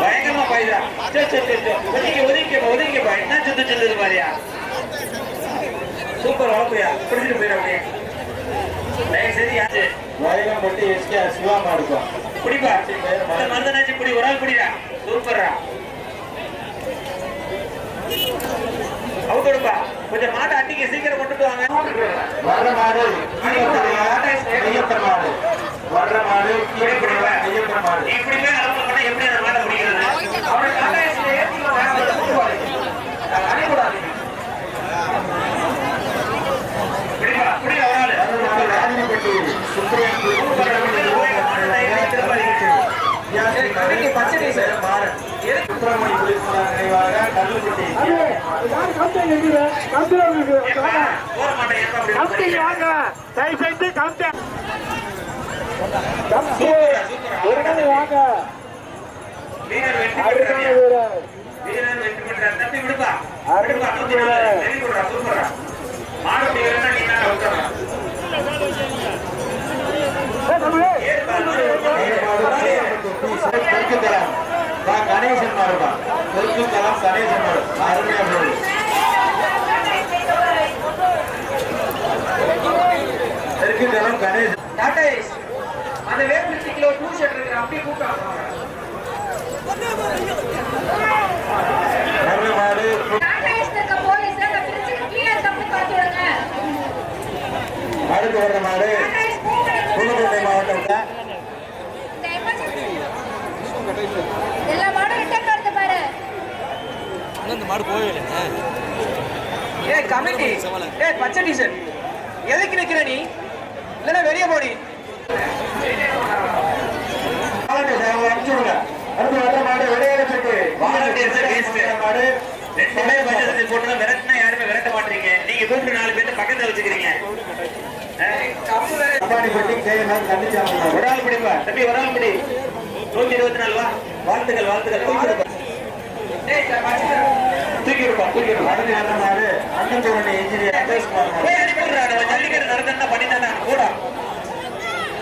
பயங்கரமா பாயுதா சரி ஒதுங்கிப்பா என்ன சொல்லுது பாரியா சூப்பர் வளர்ப்புயா பிடிச்சிட்டு போயிரு அப்படியே தயவு செய்து யாச்சு வயலம் போட்டு எஸ்கே சிவாமா இருக்கும் குடிப்பா மருந்தனாச்சு குடி ஒரு ஆள் குடிடா சூப்பர்ரா அவுட்டுடுப்பா கொஞ்சம் மாட்டை அட்டிக்கு சீக்கிரம் கொண்டு வாங்க வர்ற மாடு ஐயப்பன் மாடு வர்ற மாடு ஐயப்பன் மாடு இப்படி போய் அவங்க பண்ண எப்படி அந்த மாட்டை பிடிக்கிறது அவனை காட்டாயத்துல அனுப்பிடாதீங்க குடிப்பா ஒரு ஆளு ராஜினிப்பட்டி சுப்ரீம் சுப்பிரமணி புலிஸ்கார் நினைவாக கல்லுப்பட்டி போற மாட்டேன் வீரர் வெற்றி பெற்றார் தப்பி விடுப்பா வெரி குட்ரா சூப்பரா மாடு வீரனா நீ நான் விட்டுறேன் கணேசன் மாடுபா தெற்குத்தலம் கணேசன் மாடு அருமையா போடு தெற்குத்தலம் கணேசன் டாடா ஏஸ் அந்த வேப்பில் ஸ்டிக்ல ஒரு 2 ஷர்ட் இருக்கு அப்படியே கூப்பிட்டாங்க நல்ல மாடு டாடா ஏஸ் இருக்க போலீஸ் அந்த பிரிட்ஜ் கிளியர் பண்ணி பார்த்து விடுங்க மாடு போகவே இல்லை. ஏய் கமிட்டி, ஏய் பச்சை டிஷர்ட் எதுக்கு நிக்கிற நீ? இல்லைன்னா வெளியே போடி. அடுத்து வர மாடு விளையாடுறதுக்கு மாடு ரெண்டுமே பஞ்சத்தில் போட்டு விரட்டினா யாருமே விரட்ட மாட்டீங்க. நீங்க கூப்பிட்டு 4 பேர்த்த பக்கத்துல வச்சுக்கிறீங்க. கபாடிப்பட்டி கேஎம்ஆர் கண்டிச்சாங்க. ஒரு ஆள் பிடிப்பா தம்பி, ஒரு ஆள் பிடி. 124 வா. வாழ்த்துக்கள் வாழ்த்துக்கள். தூக்கி விடுப்பா தூக்கி விடுப்பா. அடுத்து வர மாடு அண்ணன் இன்ஜினியர் அபேஷ்குமார் மாடு. போய் அனுப்பிடுறா. நம்ம ஜல்லிக்கட்டு நடந்தா பண்ணிட்டானா கூட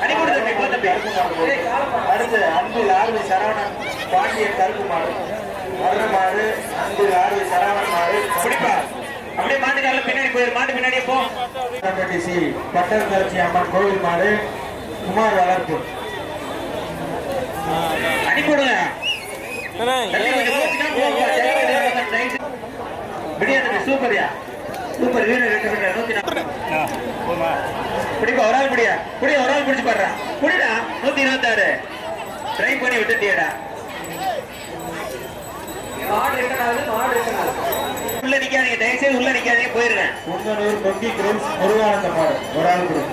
அனுப்பிவிடு தம்பி. போ தம்பி. அடுத்து அன்பில் ஆர்வி சரவணன் பாண்டியன் கருப்பு மாடு. வர்ற மாடு அன்பில் ஆர்வி சரவணன் மாடு. பிடிப்பா. அப்படியே மாட்டுக்கால பின்னாடி போயிரு. மாட்டு பின்னாடியே போ. சி பட்டர் கலச்சி அம்மன் கோவில் மாடு குமார் வளர்ப்பு. அனுப்பிவிடுங்க. அண்ணே, தம்பி கொஞ்சம் யோசிக்காம போப்பா. விடியா தம்பி. சூப்பர்யா சூப்பர். வீரர் 104. பிடிப்பா ஒரு ஆள் பிடியா. புடியா ஒரு ஆள் பிடிச்சு பாடுறா. புடிடா. 126 ட்ரை பண்ணி விட்டுட்டியடா. உள்ள நிக்காதீங்க, தயவுசெய்து உள்ள நிக்காதீங்க, போயிருங்க. குன்னனூர் நொண்டி கிரவுண்ட்ஸ் முருகானந்த மாடு ஒரு ஆள் கொடு.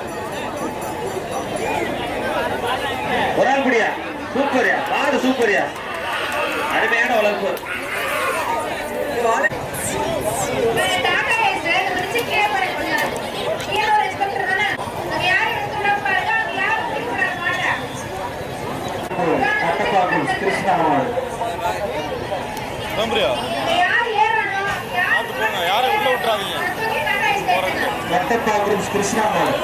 ஒரு ஆள் பிடியா. சூப்பர்யா மாடு சூப்பர்யா. அருமையான வளர்ப்பு. கிருஷ்ணா மாடு. தம்பியா பார்த்து போங்க, யாரும் உள்ள விட்டுறாதீங்க. கட்டப்பா குரூப்ஸ் கிருஷ்ணா மாடு.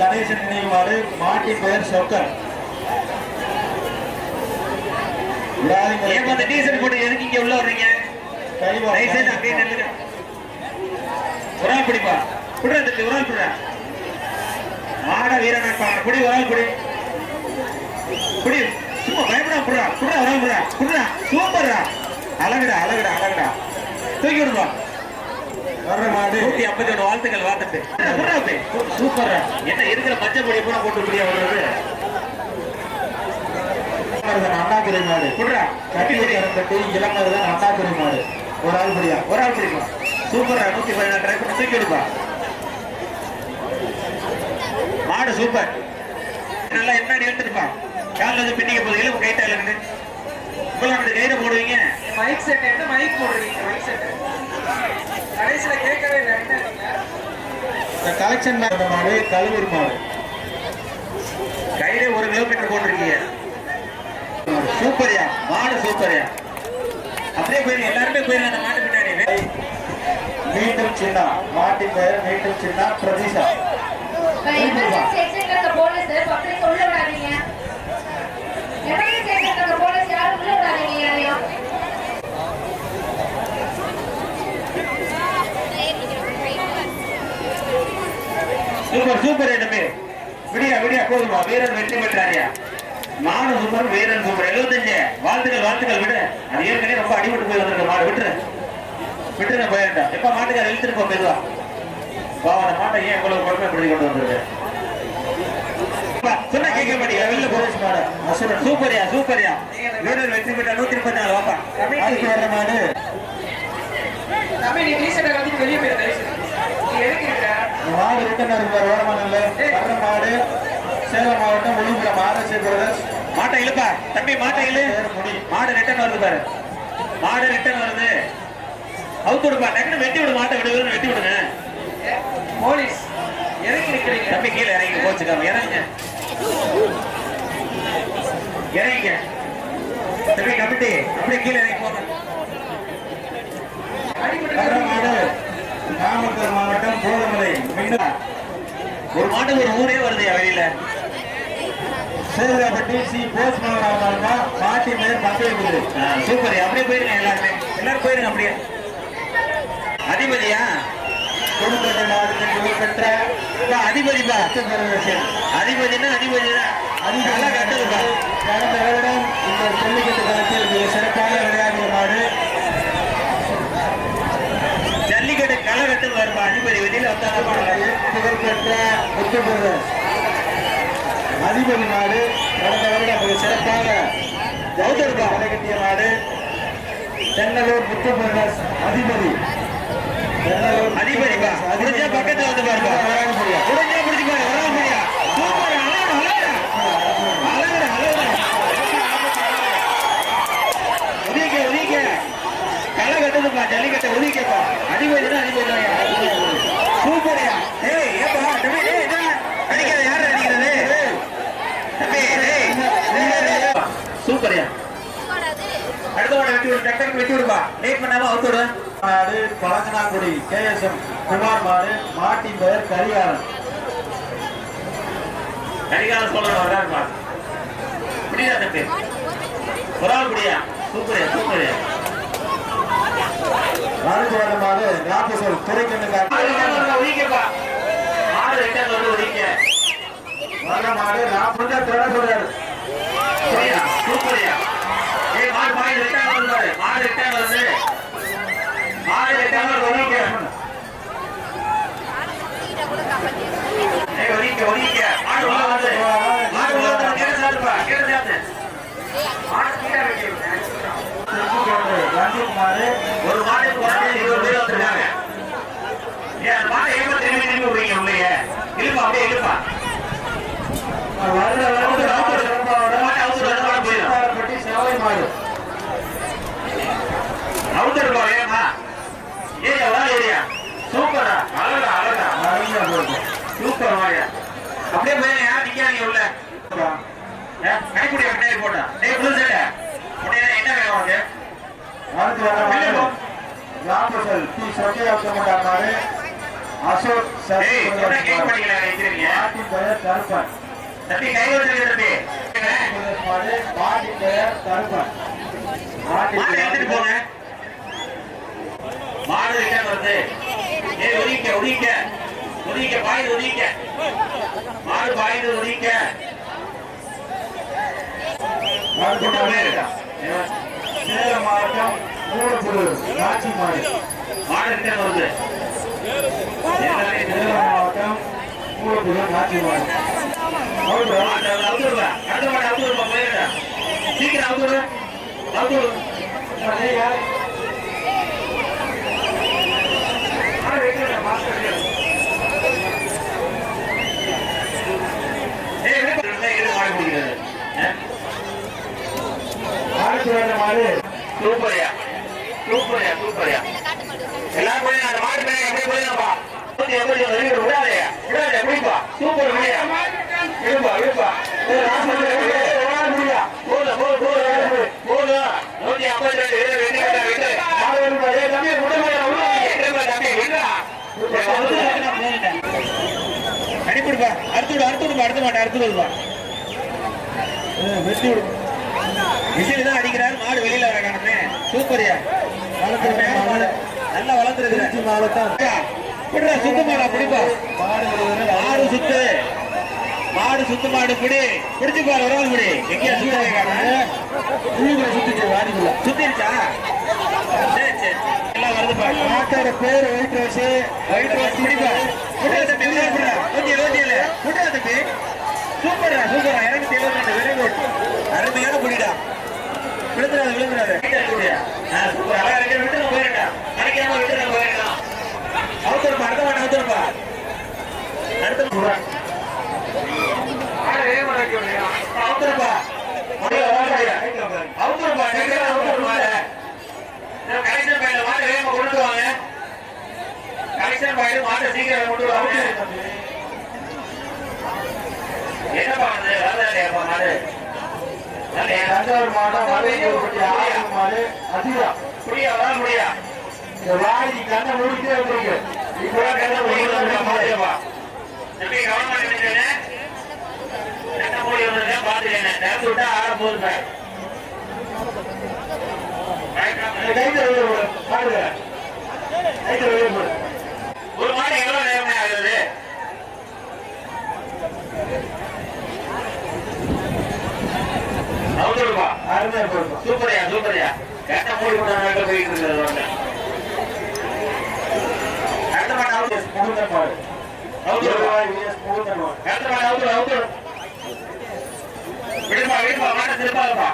கணேசன் நினைவு மாடு. மாட்டின் பெயர் சொக்கர். ஏன் அந்த டீசல் போட்டு எதுக்கு இங்க உள்ள வர்றீங்க? தயவுசெய்து அப்படியே நில்லுங்க. ஒரு ஆள் பிடிப்பா. புடுறா தம்பி, ஒரு ஆள் புடுறா. மாட வீரன் புடி. ஒரு ஆள் புடி புடி. சும்மா பயப்படா. புடுறா புடுறா. ஒரு ஆள் புடுறா புடுறா. சூப்பர்ரா. அழகுடா அழகுடா அழகுடா. தூக்கி விடுவா. வர்ற மாடு 151 வாழ்த்துக்கள். வாத்துட்டு புடுறா அப்படி. சூப்பர்ரா. என்ன இருக்கிற பச்சை பொடி பூரா போட்டு புடியா வர்றது. அண்ணாதுரை மாடு. புடுறா. கட்டி இளமருதன் அண்ணாதுரை மாடு ஒரு ஆள் புடியா. ஒரு ஆள் பிடிப்பா. சூப்பரா. 114 ட்ரை பண்ணி தூக்கி விடுப்பா. மாடு சூப்பர். நல்லா என்னாடி எடுத்துருப்பா. காலில் வந்து பின்னிக்க போகுது. எலும்பு கைட்டா இல்லைன்னு இப்பெல்லாம் அப்படி கையில போடுவீங்க. மைக் செட் என்ன மைக் போடுறீங்க? மைக் செட் கடைசியில கேட்கவே இல்லை. என்ன கலெக்ஷன் மாடு கழுவூர் மாடு. கையிலே 1 கிலோமீட்டர் போட்டிருக்கீங்க. சூப்பர்யா மாடு சூப்பர்யா. அப்படியே போயிருங்க. எல்லாருமே போயிருங்க அந்த மாட்டு பின்னாடி. மீண்டும் சின்ன மாட்டின் பெயர் மீண்டும் சின்ன பிரதீஷா. Super super. என்னமே விடியா விடியா போதுமா. வீரன் வெற்றி பெற்றாரியா. மாடு சூப்பர் வீரன் சூப்பர். 75 வாழ்த்துக்கள் வாழ்த்துக்கள். விடு. அது ஏற்கனவே ரொம்ப அடிபட்டு போய் வந்திருக்க மாடு. விட்டுருங்க போயிருந்தா. எப்ப மாட்டுக்கார இழுத்துட்டு போ மெதுவா. அந்த மாட்டை ஏன் இவ்வளவு குழப்பப்படுத்தி கொண்டு வந்திருக்கு? சொன்ன கேட்க மாட்டீங்க. வெளில போலீஸ் மாடு சூப்பர்யா சூப்பர்யா. வீரர் வெற்றி பெற்ற 134. வாப்பா வர்ற மாடு. தம்பி நீ டீஷர்ட்டை கட்டி வெளியே போயிரு. நீ எதுக்கு இருக்க? மாடு ரிட்டன் இருக்கிற ஓரமானல்ல. வர்ற மாடு சேலம் மாவட்டம் விழுப்புரம் ஆர்எஸ்ஏ பிரதர்ஸ். மாட்டை இழுப்பா தம்பி. மாட்டை இழு. மாடு ரிட்டன் வருது பாரு. மாடு ரிட்டன் வருது. அவுத்து விடுப்பா. டக்குனு வெட்டி விடு. மாட்டை விடுவது வெட்டி விடுங்க. போலீஸ் எதுக்கு இருக்கிறீங்க? தம்பி கீழே இறங்கி போச்சுக்காம இறங்க. இறங்க தம்பி. கமிட்டி அப்படியே கீழே இறங்கி போங்க. வர்ற மாடு நாமக்கல் மாவட்டம் போதமலை. மீண்டும் ஒரு மாட்டுக்கு ஒரு ஊரே வருது வெளியில. சேதுராப்பட்டி சி போஸ்ட் மாட்டி மேல் பந்தயக்குழு. சூப்பர். அப்படியே போயிருங்க. எல்லாரும் போயிருங்க. அப்படியே அதிபதியா புதுக்கோட்டை மாவட்டத்தில் பெற்ற அதிபதிப்பா. அதிபதினா அதிபதிதான். நல்லா கட்டுதுப்பா. கடந்த வருடம் இந்த ஜல்லிக்கட்டு களத்தில் மிக சிறப்பாக விளையாடிய மாடு. ஜல்லிக்கட்டு களை கட்டு வருப்பா. அதிபதி வெளியில புகழ்பெற்ற முத்து பிரதர்ஸ் அதிபதி மாடு கடந்த வருடம் மிக சிறப்பாக ஜவுதர்பா கட்டிய மாடு தென்னலூர் முத்து பிரகாஷ் அதிபதி அதிபதிப்பா முடிஞ்சா பக்கத்துல வந்து பாருப்பா முடிஞ்சா முடிச்சு பாரு வராம முடியா சூப்பர் ஒதுக்க களை கட்டுதுப்பா ஜல்லிக்கட்டை ஒதுக்கப்பா அதிபதினா அதிபதி சூப்பர்யா ஏய் ஏப்பா தம்பி ஏய் அடிக்காத யாரு அடிக்கிறது தம்பி ஏய் சூப்பர்யா அடுத்த மாட வெட்டி விடு டக்கருக்கு வெட்டி விடுப்பா லேட் பண்ணாம அவுட் விடு மாடு பழங்கனாங்குடி KSM குமார் மாடு மாட்டின் பெயர் கரிகாலன் சொல்ற வர்றாருப்பா புரியுதா தம்பி ஒரு ஆள் புரியா சூப்பர்யா அடுத்து வர மாடு ராபசல் துறைக்கண்ணுக்காக ஒதுக்கப்பா மாடு ரிட்டர்ன் வந்து ஒதுக்க வர மாடு ராபசா தொட சொல்றாரு சூப்பர்யா ஏய் மாடு ரிட்டர்ன் வந்து பாரு மாடு ரிட்டர்ன் வந்து ஒதுக்க ஏய் ஒதுக்க மாடு உள்ள வந்து கேட சாடுப்பா மாடு கீழ வெட்டி ரஞ்சித் மாடு ஒரு மாட்டுக்கு 20 பேர் வந்திருக்காங்க ஏன் மாடு ஏமா திரும்பி விடுறீங்க உள்ளே இழுப்பா அப்படியே இழுப்பா பட்டி சேவை மாடு அவுத்தருப்பா ஏமா ஏரியா வா ஏரியா சூப்பரா அழகா சூப்பர் மாரியா அப்படியே போய் யார் நிக்கிறாங்க உள்ள கைக்குடியா பின்னாடி போட்டா ஏய் புது சேட்ட உடனே என்ன வேணும் உனக்கு அடுத்து வர மாடு ராபசல் டி சத்யாப்தமட்டார் மாடு அசோக் ஏய் என்ன கேக் பண்ணிக்கல நிக்கிறீங்க மாட்டின் பெயர் கருப்பன் தம்பி கை வச்சிருக்க தம்பி மாடு மாட்டின் பெயர் கருப்பன் மாடு எடுத்துட்டு போங்க மாடு ரிட்டர்ன் வருது ஏய் ஒதுக்க பாயுது ஒதுக்க மாடு பாயுது ஒதுக்க சேலம் மாவட்டம் மூலப்புதூர் காட்சி மாடு மாடு ரிட்டர்ன் வருது சேலம் மாவட்டம் மூலப்புதூர் காட்சி மாடு அடுத்த மாடு அவுத்துருப்பா போயிருக்கா சீக்கிரம் அவுத்துரு மாடு சூப்பர்யா எல்லாரும் போய் அந்த மாடு பேரை அப்படியே போயிருப்பா விடாதையா முடிப்பா சூப்பர் விடுப்பா அடிப்பிடுப்பா அடுத்த மாட்டா வெட்டி விசில் தான் அடிக்கிறாரு மாடு வெளியில வர காரணமே சூப்பர்யா வளர்த்துருக்கேன் நல்லா வளர்த்துருக்கிறேன் மாவட்டம் சுத்த மாடா பிடிப்பா மாடு சுத்து மாடு பிடிச்சு பாரு ஒரு முடி எங்கேயா சுத்திருச்சா சரி எல்லாம் வருது பாரு மாட்டோட பேர் ஒயிட் ரோஸ் பிடிப்பா தம்பி புட்டா தம்பி சூப்பரா 272 வெரி குட் அருமையான புடிடா விழுந்துடாது சூப்பர் அழகா இருக்கு விட்டு போயிருக்கா அடிக்காம விட்டு போயிருக்கலாம் அவுத்தருப்பா அடுத்த மாட்டை அவுத்தருப்பா அவுத்தருப்பா கலெக்ஷன் பாயில மாட்டை வேகமா கொண்டு வாங்க கலெக்ஷன் பாயில மாட்டை சீக்கிரம் கொண்டு வாங்க என்னப்பா வேலையாப்பா மாடு தஞ்சாவூர் மாவட்டம் மாடு அதிகா புரியா வர முடியா வாடி கண்ணை மூடிட்டே இருக்கு இப்பதான் கண்ணை முடியப்பா தம்பி கவனமா நினைச்சேன் கண்ணை மூடி வந்திருக்கேன் பாத்துக்கேன் திறந்து விட்டா ஆட போகுது ஒரு மாடு எவ்வளவு நேரம் ஆகுது அவுத்துருப்பா சூப்பர்யா கண்ணை மூடி கொண்டு போயிட்டு இருக்கிறது அடுத்த மாடு அவுத்துரு விடுப்பா மாட்டை திருப்பாதுப்பா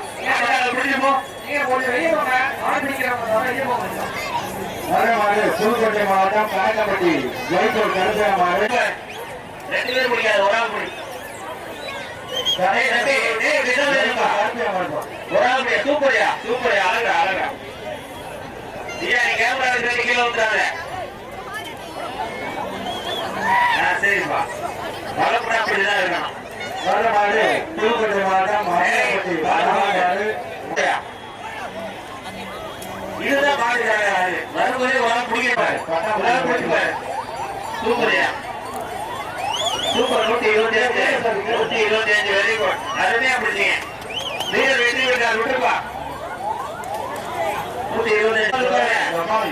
பிடிச்சு போ. நீங்க கொஞ்சம் வெளியே போங்க மாடு பிடிக்கிறவங்க வெளியே போங்க. வரமாடு புதுக்கோட்டை மாவட்டம் கணக்கம்பட்டி ஜெய்ப்பூர் கருப்பையா மாடு 2 பேரும் பிடிக்காது, ஒரு ஆள் பிடி. டேய், தம்பி, டேய், விசாரணை இருப்பா. கருப்பையா மாடு ஒரு ஆள் பிடியா, சூப்பர்யா, சூப்பர்யா, அழகா, அழகா. ஐயா, நீ கேமரா வச்சு கீழே ஊத்துறாத. சரிப்பா, வளர்ப்புனா அப்படிதான் இருக்கணும். வரமாடு புதுக்கோட்டை மாவட்டம் கணக்கம்பட்டி மாடு இதுதான் மாடு வரும்போதே உரம் பிடிக்கிறாரு, பிடிப்பாரு. சூப்பர்யா, சூப்பர். 125 வெரி குட், அருமையா பிடிச்சீங்க. வீரர் வெற்றி பெற்றார், விட்டுப்பா. 125 மாடு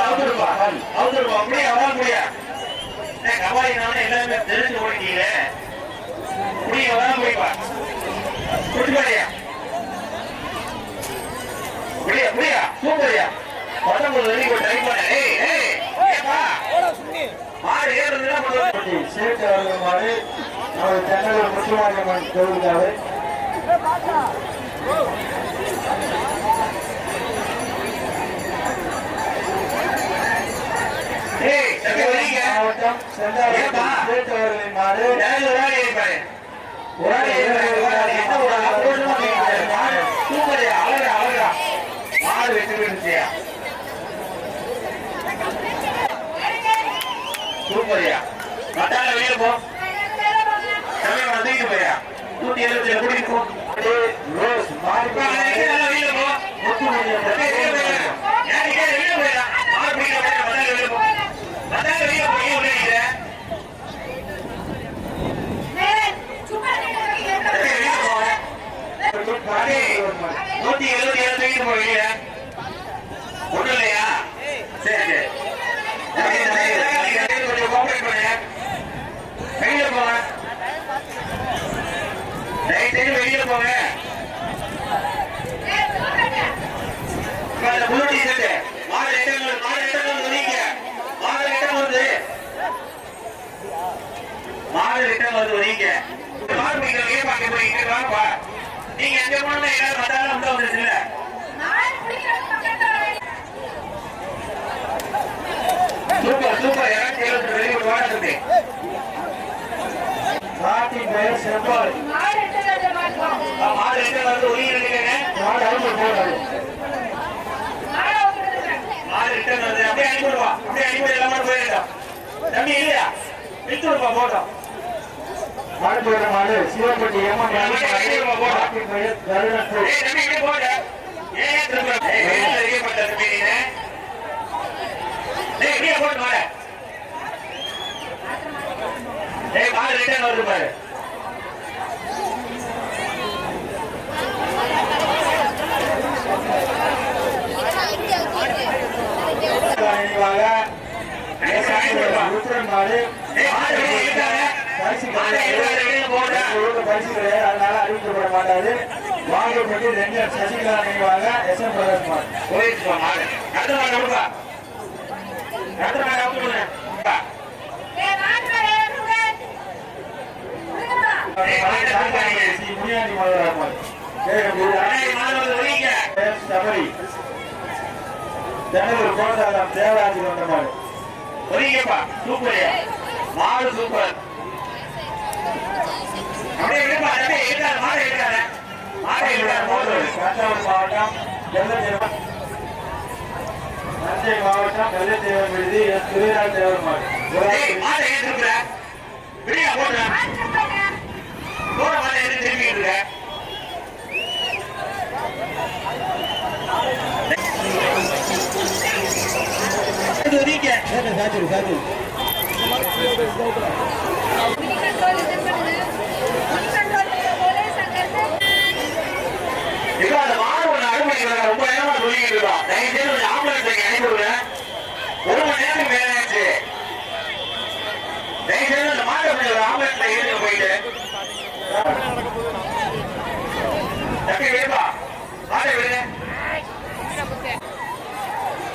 அவுத்துருப்பா, அவுத்துருப்பா. அப்படியே அவரா முடியா கபாலினால எல்லாருமே தெரிஞ்சு ஓடிட்டீங்களே. முடிய வர முடிப்பா, பிடிப்பாரியா, முடியா முடியா, சூப்பர்யா. 19 வெரி குட், ட்ரை பண்ண. மாடு ஏறுறதுன்னா சேட்டு அவர்கள் மாடு அவர் தென்னூர் முத்துமாரியம்மன் கோவிலுக்காக மாவட்டம் செந்தாவூர் சேட்டு அவர்களின் மாடு மாடு வெற்றி பெற்றுச்சியா, சூப்பர்யா. மத்தால வெளியே போ, தமிழ் வந்துட்டு போயா. 177 கூட்டிட்டு போ. ரோஸ் மாடு வெளியே போ, வெளியே போயிடா. மாடு பிடிக்கிற மத்தால வெளியே போ, மத்தால வெளியே போய் உள்ள நிக்கிற. வெளியே போ, 177 தூக்கிட்டு போ வெளியே. ஒண்ணும் இல்லையா? சரி சரி, கொஞ்சம் கோஆபரேட் பண்ணுங்க. வெளியில போங்க, தயவுசெய்து வெளியில போங்க. புது டீஷர்ட் மாடு ரிட்டர்ன் வருது, மாடு ரிட்டர்ன் வருது, மாடு ரிட்டர்ன் வருது. வரீங்க மாடு பிடிக்கிறவங்க பார்க்க போறீங்க, வாங்கப்பா. நீங்க எங்க போனா எல்லாரும் மத்தாலும் உள்ள வந்துருச்சு இல்ல. சூப்பர் சூப்பர், 270 வெரி குட், வாங்க தம்பி. நாட்டின் பெயர் செவ்வாய் மாடு ரிட்டர்ன் வருது, ஒதுங்கிருக்கீங்க. மாடு அவுத்து போடாது மாடு ரிட்டர்ன் வருது, அப்படியே அனுப்பிடுவா, அப்படியே அனுப்பிடு, எல்லாமே போயிடலாம். தம்பி இல்லையா, விட்டுருப்பா போட்டோம். மாடு போடுற மாடு சிவப்பட்டி ஏமான் நாட்டின் பெயர் கருணன் தம்பி இப்படி போட ஏன் திரும்ப அறியப்பட்ட தம்பி நீ இப்படியே போட்டு மாட. மாடு ரிட்டர்ன் வருது பாரு. உத்தரன் மாடு பரிசு கிடையாது, அதனால அறிவிக்கப்பட மாட்டாது. வாங்கப்பட்டு 2 சசிகலா நினைவாக SM பிரகாஷ் மாடு போயிடுச்சுப்பா மாடு. அடுத்த மாடு கொடுப்பா, அடுத்த மாடு அவுத்து கொடுங்க. முனியாண்டி மாடு மாடு வந்து ஒதுங்க. சபரி தென்னூர் கோட்டாரம் தேவராஜ் வந்த மாடு ஒதுங்கப்பா, சூப்பர்யா, மாடு சூப்பர். அப்படியே விடுப்பா, அப்படியே இருக்காது, மாடு இருக்காது, மாடு இருக்காது, போதும். தஞ்சாவூர் மாவட்டம் தஞ்சை மாவட்டம் வெள்ளத்தேவன் விடுதி எஸ் திருவிழால் தேவர் மாடு மாடு ஏன் இருக்கிற விடியா போடுற போட மாட்டை எது திரும்பி இருக்க. சாத்திரு சாத்திரு இப்ப அந்த மாடு ஒண்ணு அனுமதிக்கிறாங்க, ரொம்ப நேரமா சொல்லிக்கிட்டு இருக்கோம். தயவுசெய்து கொஞ்சம் ஆம்புலன்ஸ் அனுப்பி விடுங்க. 1 மணி நேரத்துக்கு மேல ஆச்சு. தயவுசெய்து அந்த மாடு கொஞ்சம் ஆம்புலன்ஸ்ல ஏறிங்க போயிட்டு. தம்பி விடுப்பா, மாட்டை விடுங்க.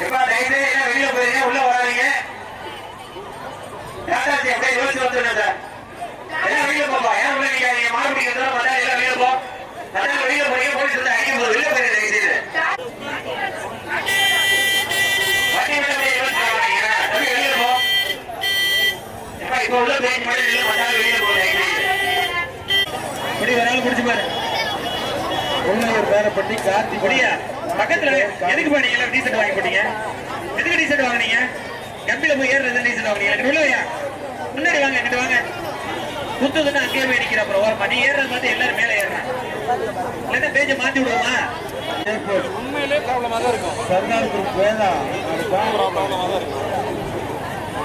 இப்ப தயவுசெய்து என்ன வெளியில போயிருங்க, உள்ள வராதீங்க. யாராச்சும் அப்படியே யோசிச்சு வந்துருங்க சார். எல்லாம் வெளியில போப்பா, ஏன் உள்ள நிக்காதீங்க. மாடு பிடிக்கிறதுல பார்த்தா எல்லாம் வெளியில போ. வெளியில போறீங்க, போலீஸ் வந்து அடிக்கும் போது வெளியில உள்ளூர் பேரப்பட்டி கார்த்திக் முடியா பக்கத்துல எதுக்கு பண்ணீங்க டீசர்ட் வாங்கி போட்டீங்க எதுக்கு டீசர்ட் வாங்குனீங்க கம்பியில போய் ஏறுறது டீசர்ட் வாங்குனீங்க உள்ளவையா முன்னாடி வாங்க இங்கிட்டு வாங்க குத்துதுன்னு அங்கேயே போய் நிக்கிற அப்புறம் ஓரமா நீ ஏறது பார்த்து எல்லாரும் மேல ஏறுறான் இல்லைன்னா பேஜை மாத்தி விடுவோமா உண்மையிலே ப்ராப்ளமாக தான் இருக்கும். சர்தார் குரூப் வேதா ப்ராப்ளமாக தான் இருக்கும்.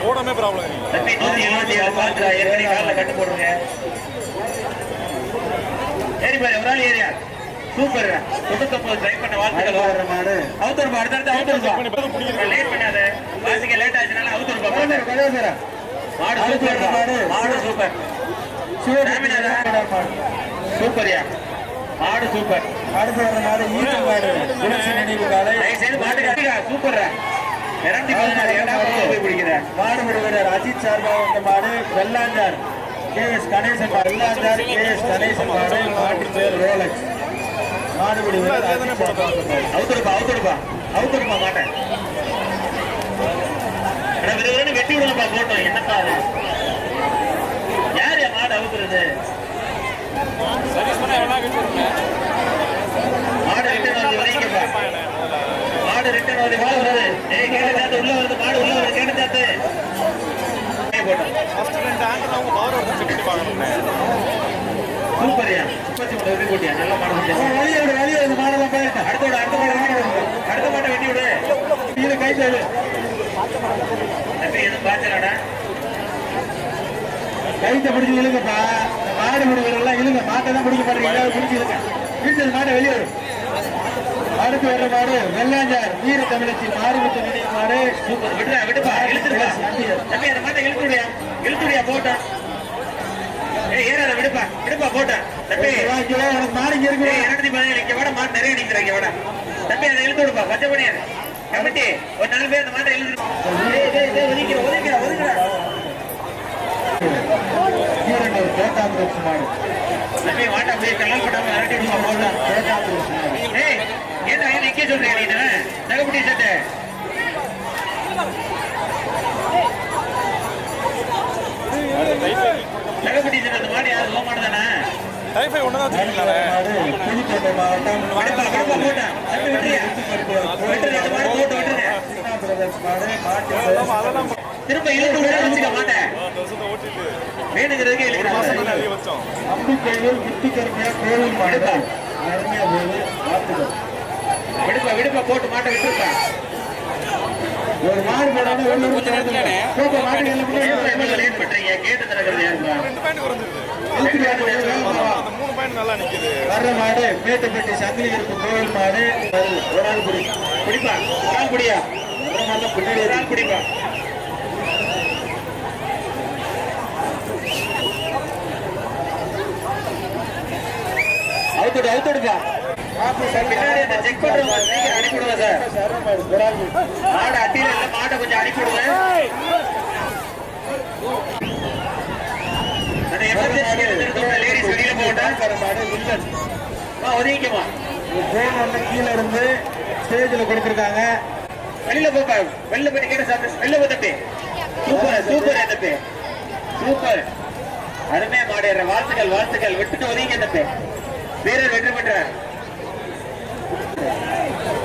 ஓடமே ப்ராப்ளம் இல்லை. தம்பி 177 பாத்துரா ஏற்கனவே காலில் கட்டு போடுங்க சரி பாரு ஒரு ஆள் ஏரியா சூப்பர் 99 ட்ரை பண்ண வாழ்த்துக்கள் அவுத்தருப்பா அடுத்தடுத்து அவுத்தருப்பா லேட் பண்ணாத வாசிக்க லேட் ஆச்சுனால அவுத்தருப்பா மாடு சூப்பர் மாடு சூப்பர் சூப்பர்யா மாடு சூப்பர் அடுத்து வர மாடு ஈட்டம் மாடு துளசி நினைவு காலை தயவுசெய்து மாட்டுக்காரங்க சூப்பர் 216 ஏடா போய் பிடிக்கிறேன் மாடுபடி வீரர் அஜித் சார்பாக வந்த மாடு வெள்ளாண்டார் KS கணேசன் வெள்ளாண்டார் KS கணேசன் மாடு மாட்டு பேர் ரோலக்ஸ் மாடுபடி வீரர் அஜித் சார்பாக வந்த மாடு அவுத்தருப்பா மாட்டேன் விறுவிறுன்னு வெட்டி விடுங்கப்பா போட்டோம் என்னப்பா அது யார் மாடு அவுத்துறது சர்வீஸ் பண்ண எவ்வளோ கட்டி மாடு ரிட்டர்ன் வந்து வரைக்கப்பா மாடு ரிட்டர்ன் வந்து உள்ள வருது ஏய் கேட்ட சாத்து உள்ள வருது மாடு உள்ள வருது கேட்ட சாத்து போட்டோம் ஃபர்ஸ்ட் 2 ஆங்கிள் அவங்க பவர் வந்து செக் பண்ணி பார்க்கணும். சூப்பர்யா 33 வெட்டி போட்டியா நல்ல மாடு வழியோடு இந்த மாடெல்லாம் போயிட்டு அடுத்த மாட்டை வெட்டி விடு இது கை தேவை தம்பி எதுவும் பாய்ச்சலாடா கைத்தை பிடிச்சி இழுங்கப்பா மாடு முடிவுலாம் இழுங்க மாட்டை தான் பிடிக்க மாட்டேங்க பிடிச்சி இழுங்க வீட்டு மாட்டை வெளியே வரும் அடுத்து வர்ற மாடு வெள்ளாஞ்சார் வீர தமிழச்சி மாறுமுத்து நினைவு மாடு சூப்பர் விட்டுப்பா இழுத்துருப்பா தம்பி அந்த மாட்டை இழுத்துடியா போட்டா ஏய் ஏறாத விடுப்பா போட்டா தம்பி உனக்கு மாடு இங்க இருக்கு 217 இங்க வாட மாடு நிறைய நிக்கிறாங்க வாட தம்பி அதை இழுத்து விடுப்பா பச்சை பண்ணியாரு கமிட்டி ஒரு 4 பேர் அந்த மாட்டை இழுத்து ஒதுக்கிற வீரனூர் கோட்டாங்குறிச்சி மாடு தம்பி மாட்டை அப்படியே கல்யாணம் பண்ணாம விரட்டி விடுப்பா போட்டா கோட்டாங்குறிச்சி மாடு ஏய் ஏதா நிக்க சொல்றீங்க நீ நகப்பட்டி சட்டை நகப்பட்டி சட்டை அந்த மாடு யாரும் போக மாட்டேதானே டைஃபை ஒன்று தான் வச்சுருக்கீங்களே. மாடு புதுக்கோட்டை மாவட்டம் போட்டா தம்பி விட்டுறியா அந்த மாடு போட்டு விட்டுருங்க பிரதர்ஸ் மாடு மாட்டு அதெல்லாம் திரும்ப இழுத்து விட வச்சுக்க மாட்டேன் வருஷத்தை ஓட்டிட்டு வேணுங்கிறதுக்கு ஒரு மாதம் இழுக்கிறாங்க தானே அதிக வச்சோம். அம்பிக்கையில் குட்டிக்கருமையா கோவில் மாடு அருமையா போகுது பார்த்துக்கோ விடுப்பா போட்டு மாட்டை விட்டுருப்பா ஒரு மாடு போடாம ஒண்ணு மாடு லேட் பண்றீங்க கேட்டு திறக்கிறது யாருப்பா 2 பாயிண்ட் குறைஞ்சிருது. அந்த 3 பாயிண்ட் நல்லா நிக்குது. வர்ற மாடு மேட்டுப்பட்டி சங்கிலி இருக்கும் கோவில் மாடு ஒரு ஆள் பிடி பிடிப்பா ஒரு ஆள் பிடியா வர்ற மாடு பின்னாடி ஒரு ஆள் பிடிப்பா அவுத்துடுப்பா பின்னாடி அந்த செக் பண்றவங்க சீக்கிரம் அனுப்பிவிடுங்க சார் ஒரு ஆள் பிடி. மாடு அட்டியில இல்ல மாட்டை கொஞ்சம் அனுப்பிவிடுங்க அந்த எமர்ஜென்சி லேடிஸ் வெளியில போகட்டும் வர்ற மாடு வில்லன் ஒதுங்கிக்குமா போன் வந்து கீழே இருந்து ஸ்டேஜில் கொடுத்துருக்காங்க வெளியில போப்பா வெளில போய் கேட்ட சாப்பிட்டு வெளில போ தம்பி சூப்பர் தம்பி சூப்பர் அருமையா மாடுற வாழ்த்துக்கள் விட்டுட்டு ஒதுங்க தம்பி வீரர் வெற்றி பெற்றார்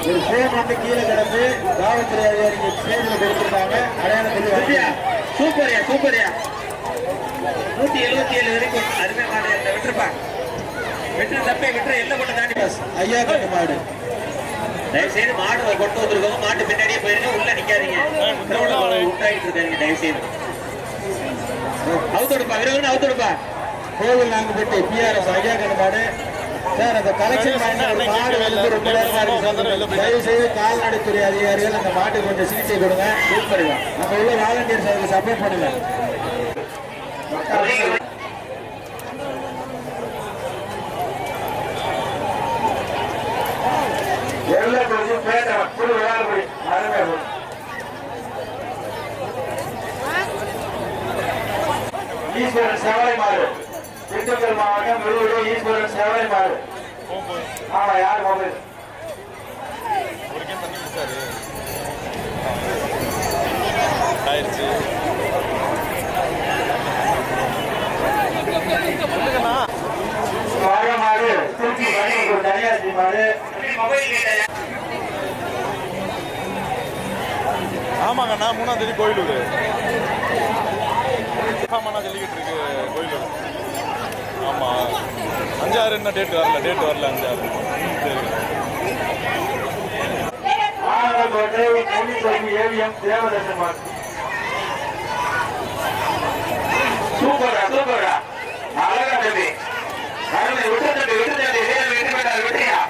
ஒரு போன் வந்து கீழே கிடந்து காவல்துறை அதிகாரிங்க ஸ்டேஜில் கொடுத்துருக்காங்க அடையாளம் சொல்லி சூப்பர்யா 177 வரைக்கும் அருமையா மாடு விட்டுருப்பா விட்டு தம்பி விட்டுற எல்லை கொண்டு தாண்டி ஐயா கட்டு மாடு தயவுசெய்து மாடு கொண்டு வந்திருக்கோங்க மாட்டு பின்னாடியே போயிருங்க உள்ள நிக்காதீங்க உண்டாயிட்டு இருக்காங்க தயவுசெய்து அவுத்தோடுப்பா கோவில் நாங்கப்பட்டி பிஆர்எஸ் ஐயா கட்டு மாடு சார் அந்த கலெக்ஷன் மாடு வந்து ரொம்ப நேரமா இருக்கு தயவு செய்து கால்நடைத்துறை அதிகாரிகள் அந்த மாட்டுக்கு கொஞ்சம் சிகிச்சை கொடுங்க நம்ம உள்ள வாலண்டியர்ஸ் அதுக்கு சப்போர்ட் பண்ணுங்க ஈஸ்வரன் சேவை மாடு திண்டுக்கல் மாவட்டம் விழுவூர் ஈஸ்வரன் சேவை மாடு ஆமா யார் மொபைல் ஒரு கேம் தண்ணி குடிச்சாரு. ஆயிடுச்சு. வாழ மாடு திருச்சி கூவூர் கன்னியாஸ்ரீ மாடு மொபைல் கேட்டேன். ஆமாங்க நான் 3ஆம் தேதி கோயிலூர் ஆமாண்ணா ஜல்லிக்கட்டு இருக்கு கோயிலூர். ஆமாம் 5-6 என்ன டேட் வரல 5-6. சரி ஆனந்தக்கோட்டை பொன்னிசாமி ஏவிஎம் தேவதர்ஷன் மாடு சூப்பரா சூப்பரா அழகா தம்பி அருமை விட்டு தம்பி வெற்றி பெற்றார் வெற்றியா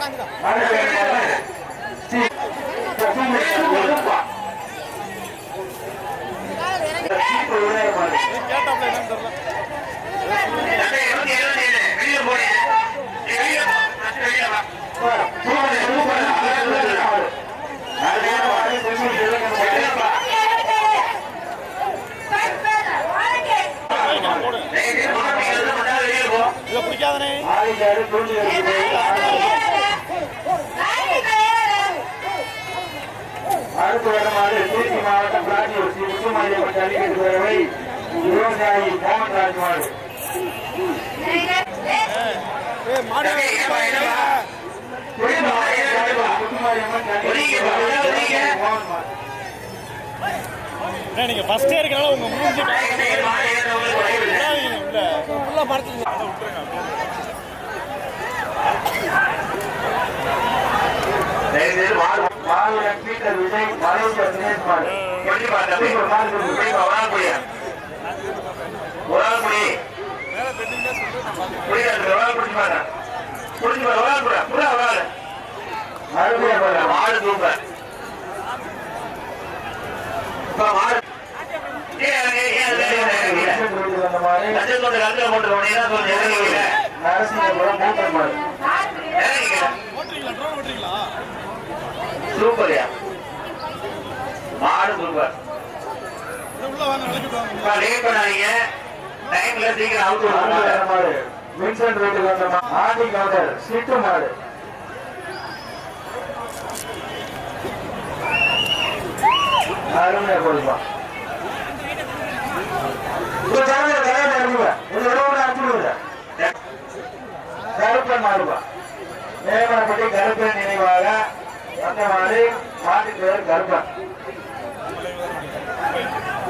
கேட்டாப்ல என்னன்னு தெரியல. வெளியே போனேன் இதை பிடிக்காதனே. அடுத்த வருடமாக திருச்சி மாவட்டம் பிளாட்டியூர் ஸ்ரீ முத்துமாரியம்மன் ஜல்லிக்கட்டு பேரவை விவசாயி மோகன்ராஜ் மாடு மாடு முத்துமாரியம்மன் ஜல்லிக்கட்டு மோகன் மாடு நீங்க ஃபர்ஸ்ட் இருக்கனால உங்க மூஞ்சி உள்ள ஃபுல்லா படுத்து அதை விட்டுருங்க. மாவீரன் பீட்டர் விஜய் மலேசியா தினேஷ் மாடு நரசிங்கபுரம் மூத்தர் மாடு ஓட்டுறீங்களா ட்ரோன் ஓட்டுறீங்களா? சூப்பர்யா மாடு சூப்பர். உள்ள வாங்க நினைக்கிட்டு லேட் பண்ணாதீங்க டைம்ல சீக்கிரம் அவுட் விடுவாங்க. மாடு வின்சென்ட் ரோட்டுக்கு வந்த ஆண்டி கவுண்டர் சிட்டு மாடு அருமையா போடுப்பா கருப்பன் மாடுப்பா மேமனப்பட்டி கருப்பன் நினைவாக அந்த மாடு மாட்டுக்கு பேர் கருப்பன்.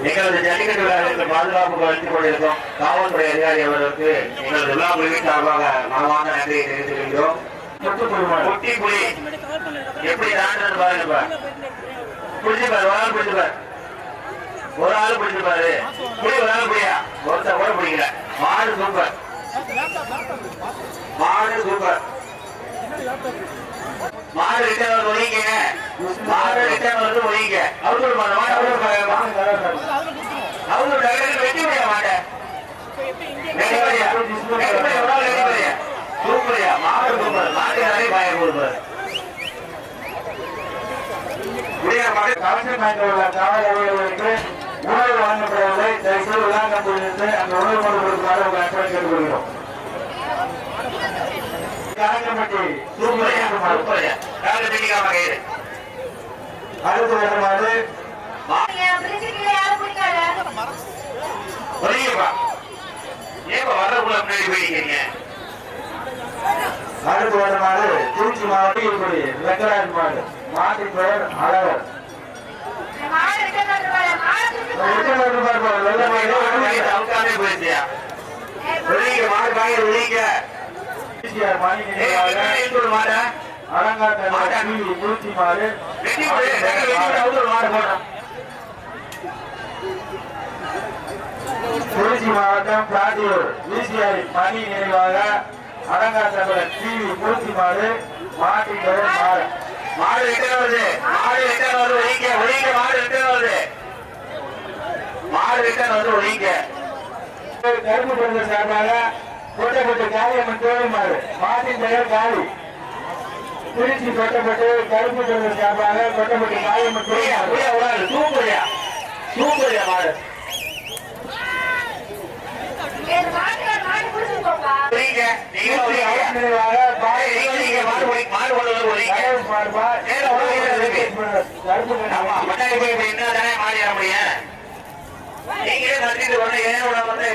எங்களது ஜல்லிக்கட்டு விழாவிற்கு பாதுகாப்பு அளித்துக் கொண்டிருக்கும் காவல்துறை அதிகாரி அவர்களுக்கு எங்களது விழா குழுவின் சார்பாக மனமார்ந்த நன்றியை தெரிவித்துக் கொள்கிறோம். குட்டி புலி எப்படி தாண்டது பாருங்க. பிடிச்சுப்பாரு ஒரு ஆள் பிடிச்சுப்பாரு ஒரு ஆள் பிடிச்சுப்பாரு புலி ஒரு ஆள் புலியா ஒருத்தர் கூட பிடிக்கல. மாடு சூப்பர் மாடு சூப்பர். மாடு ரிட்டர்ன் வந்து ஒழிங்க மாடு ரிட்டர்ன் வந்து ஒழிங்க அவரு வெட்டி முடிய மாட்டேன் சூப்பரியா மாடு சூப்பர் மாட்டு நிறைய பயம் கொடுப்பாரு. கலெக்டர் பேங்க் உள்ள காவல் அலுவலர்களுக்கு உணவு வழங்கப்படவில்லை. தயவுசெய்து விழாக்கம்பிலிருந்து அந்த உணவு கொண்டு கொடுக்குமாறு உங்கள் அன்புடன் கேட்டுக்கொள்கிறோம். கலங்கம்பட்டி சூப்பரியா சூப்பரியா அடுத்து வருமாறு அடுத்து வருமாறு திருச்சி மாவட்டம் வெங்கராஜ் மாடு மாட்டின் பெயர் அழகர். திருச்சி மாடு திருச்சி மாவட்டம் பிளாட்டியூர் விசிஆர் மணி நினைவாக அலங்காத்தமிழர் டிவி திருச்சி மாடு மாட்டின் பெயர் மாடு. மாடு ரிட்டர்ன் வருது மாடு ரிட்டர்ன் வருது ஒழிங்க ஒழிங்க மாடு ரிட்டர்ன் வருது மாடு ரிட்டர்ன் வந்து ஒழிங்க. கருப்பு படுத்த சார்பாக கோட்டைப்பட்டு காளியம்மன் கோவில் மாடு மாட்டின் பெயர் காளி. திருச்சி கோட்டைப்பட்டு கருப்பு படுத்த சார்பாக கோட்டைப்பட்டு காளியம்மன் கோவில் மாடு. சூப்பரியா சூப்பரியா மாடு ஒழிங்க நீங்க நினைவாக மாடு மாடு கொண்டு வந்து ஒழிங்க. ஆமா மட்டாய் போய் என்ன தானே மாறி வர முடியும். நீங்களே கட்டிட்டு வரணும் ஏன் உள்ள வந்து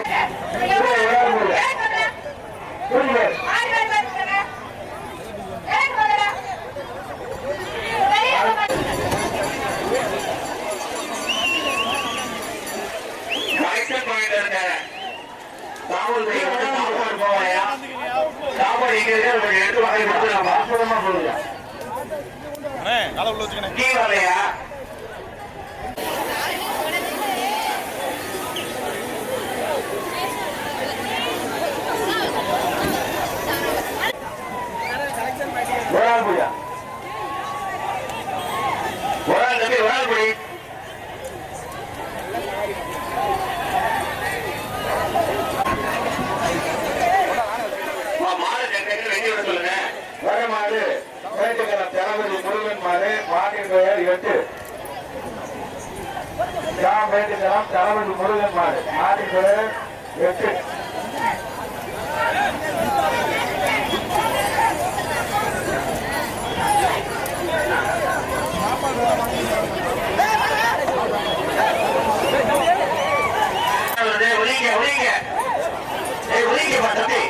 வேகமா போகுதுயா. அண்ணே காலை உள்ள வச்சுக்கண்ணே. கீ வரலையா? ஒரு ஆள் போயா. ஒரு ஆள் தம்பி, ஒரு ஆள் புடி. மாடு டக்குனு வெளியே விட சொல்லுங்க. வர மாடு வேட்டுக்கலம் தளபதி முருகன் மாடு. மாட்டின் பெயர் 8. வேட்டுக்கலம் தளபதி முருகன் மாடு. மாட்டின் பெயர் 8. ஒளிங்க ஒளிங்க. ஏய் ஒளிங்கப்பா தம்பி.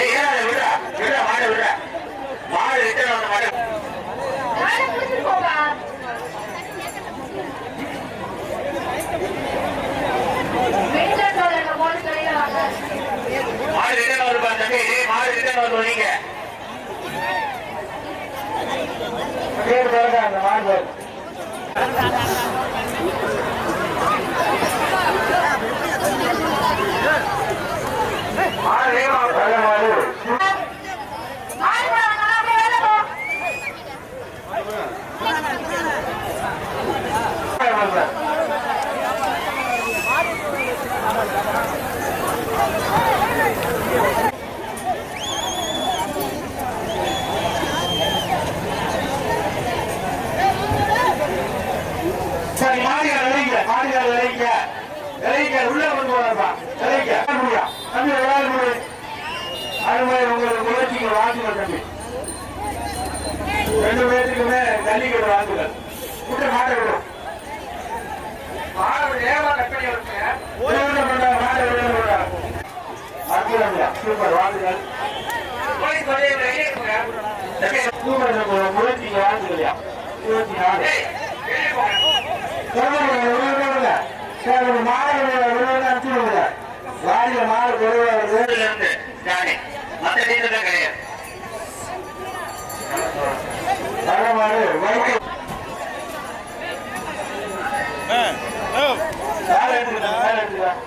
ஏய் ஏறாத விடுறா விடுறா மாடு விடுறா. மாடு ரிட்டர்ன் வந்த மாடு. மாடு ரிட்டர்ன் வருப்பா தம்பி. ஏய் மாடு ரிட்டர்ன் வந்து ஒளிங்க. பேர் பாருங்க அந்த மாடு பாருங்க. மாடு வர மாடு சரி மாடுகள் விளைவிங்க. மாடுகள் விளைவிங்க. விளைவிங்க. உள்ள கொண்டு போறப்பா. விளைவிங்க. தம்பி விளையாடு முடி. அருமை உங்களுக்கு முயற்சிக்கு வாழ்த்துக்கள் தம்பி. 2 பேருக்குமே ஜல்லிக்கட்டு வாழ்த்துக்கள். விட்டு மாட்டை விடும். மாடு ஏமா கற்பனை இருக்குங்க. மாட்டை விட அற்புதம்யா. சூப்பர் வாழ்த்துக்கள். போலீஸ் வந்து வெளியே இருக்குங்க. தம்பி, சூப்பர் முயற்சிக்கு வாழ்த்துக்கள்யா. 24. வெளியே போங்க.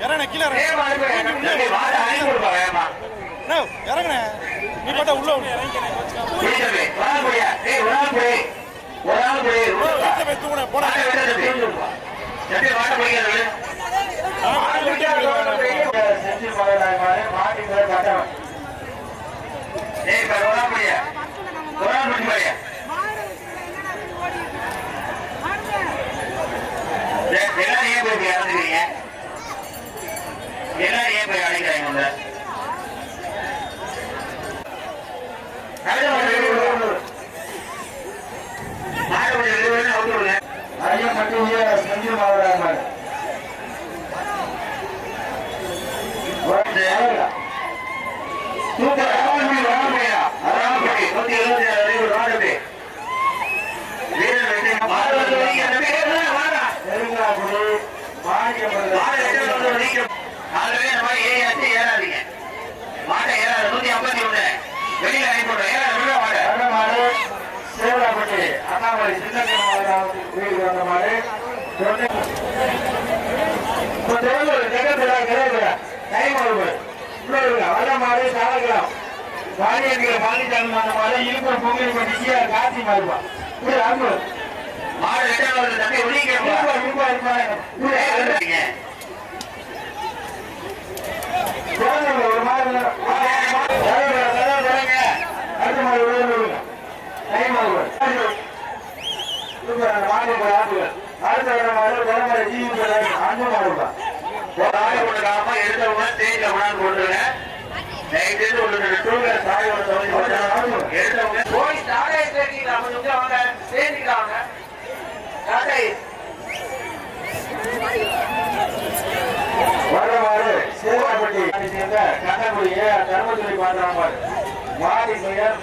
இறங்கண்ணே கீழே இறங்கண்ணே. நீ பார்த்தா உள்ள தூங்க போன எல்லாரும் ஏன் போய் இறந்துக்கிறீங்க? எல்லாரும் ஏன் போய் அழைக்கிறாங்க? செஞ்சு மாவட்ட சூப்பர். அதாவது 176 அண்ணாமலை சின்ன வீடு வந்த மாதிரி வர மாதிரி சாலக்கலாம் வாரியங்களை பாலிச்சாலும் அந்த மாதிரி இழுப்பு பொங்கல் பண்ணிச்சு காட்சி மாறுவா ஒரு மாதிரி அடுத்த மாதிரி விழுங்க டைம் ஆகுது அடுத்த வர மாதிரி தலைமுறை ஜீவி அன்பு மாறுவா எடுத்தவங்க ஸ்டேஜ்ல கொண்டாந்து போட்டுருங்க. எடுத்தவங்க போய் தாடை சேர்ந்தீங்களா? கொஞ்சம் வாங்க சேர்ந்துக்கிறாங்க. தாடை வர மாதிரி சேவாப்பட்டி சேர்ந்த கண்ணங்குடிய தர்மதுரை பாடுறாங்க மாடி பெயர்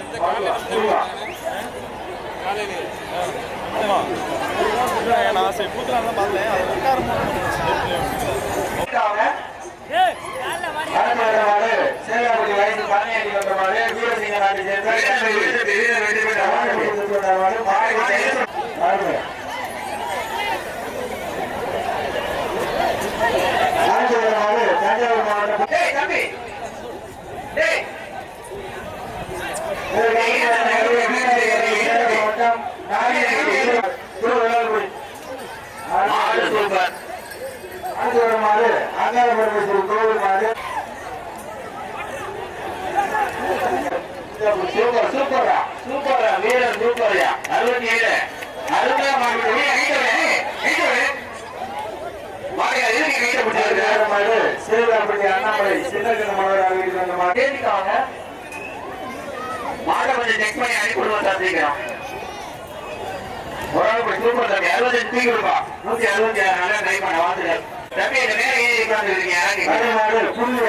நான் சரி கூத்துலாம் பார்த்தேன் அது உட்கார அடுத்து வர மாடு சேலாபுரி வயசு 17 வந்த மாடு வீரசிங்க நாட்டை சேர்ந்த தஞ்சாவூர் மாவட்டம் மாடு அங்காளபுரம் கோவில் மாடு சூப்பர் சூப்பரா சூப்பரா வீரர் சூப்பர்யா 67 அருமையா மாடு சேலாபுரி அண்ணாமலை சின்னகன மாவட்ட வந்த மாடு மாட கொஞ்சம் செக் பண்ணி அனுப்பி விடுவோம் சார் சீக்கிரம் ஒரு ஆள் சூப்பர் தம்பி 65 தூக்கி கொடுப்பா 166 நல்லா ட்ரை பண்ண வாங்க தம்பி இந்த நேரம் ஏறி உட்கார்ந்து இருக்கீங்க மாடு புல்லு